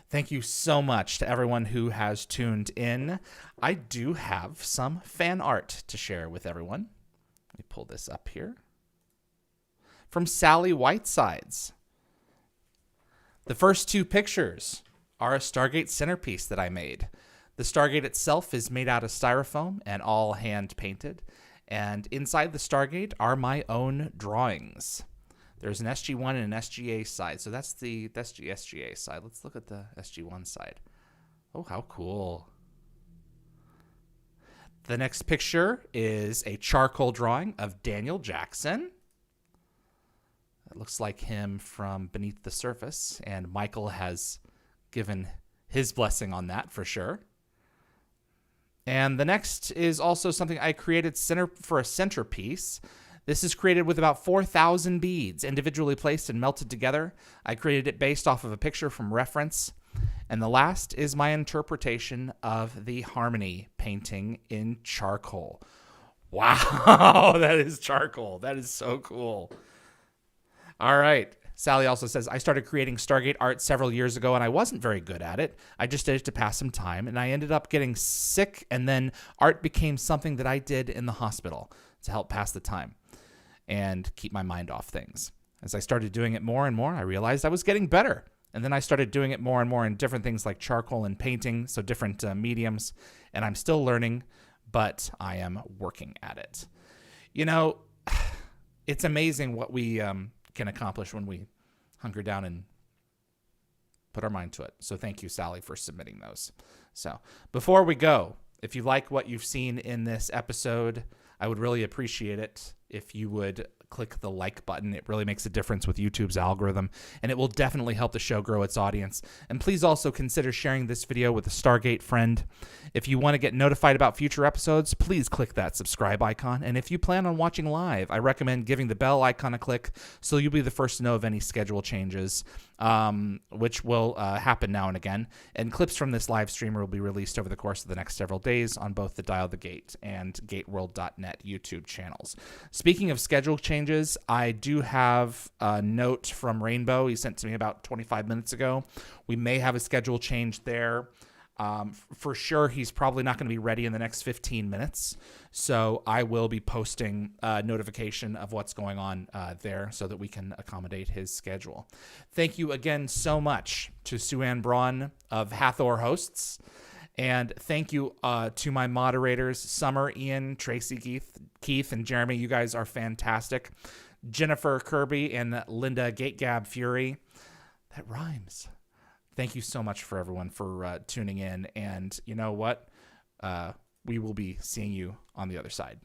Thank you so much to everyone who has tuned in. I do have some fan art to share with everyone. Let me pull this up here. From Sally Whitesides. The first two pictures are a Stargate centerpiece that I made. The Stargate itself is made out of styrofoam and all hand painted. And inside the Stargate are my own drawings. There's an SG-1 and an SGA side. So that's the SGA side. Let's look at the SG-1 side. Oh, how cool. The next picture is a charcoal drawing of Daniel Jackson. It looks like him from beneath the surface. And Michael has given his blessing on that for sure. And the next is also something I created for a centerpiece. This is created with about 4,000 beads individually placed and melted together. I created it based off of a picture from reference. And the last is my interpretation of the Harmony painting in charcoal. Wow, that is charcoal. That is so cool. All right. Sally also says, I started creating Stargate art several years ago, and I wasn't very good at it. I just did it to pass some time, and I ended up getting sick, and then art became something that I did in the hospital to help pass the time and keep my mind off things. As I started doing it more and more, I realized I was getting better. And then I started doing it more and more in different things like charcoal and painting, so different mediums, and I'm still learning, but I am working at it. You know, it's amazing what we can accomplish when we hunker down and put our mind to it. So thank you, Sally, for submitting those. So before we go, if you like what you've seen in this episode, I would really appreciate it if you would click the like button. It really makes a difference with YouTube's algorithm, and it will definitely help the show grow its audience. And please also consider sharing this video with a Stargate friend. If you want to get notified about future episodes, please click that subscribe icon. And if you plan on watching live, I recommend giving the bell icon a click so you'll be the first to know of any schedule changes, which will happen now and again. And clips from this live streamer will be released over the course of the next several days on both the DialtheGate and GateWorld.net YouTube channels. Speaking of schedule changes, I do have a note from Rainbow. He sent to me about 25 minutes ago. We may have a schedule change there. For sure, he's probably not going to be ready in the next 15 minutes. So I will be posting a notification of what's going on there so that we can accommodate his schedule. Thank you again so much to Suanne Braun of Hathor Hosts. And thank you to my moderators, Summer, Ian, Tracy, Keith, and Jeremy. You guys are fantastic. Jennifer Kirby and Linda Gategab Fury. That rhymes. Thank you so much for everyone for tuning in. And you know what? We will be seeing you on the other side.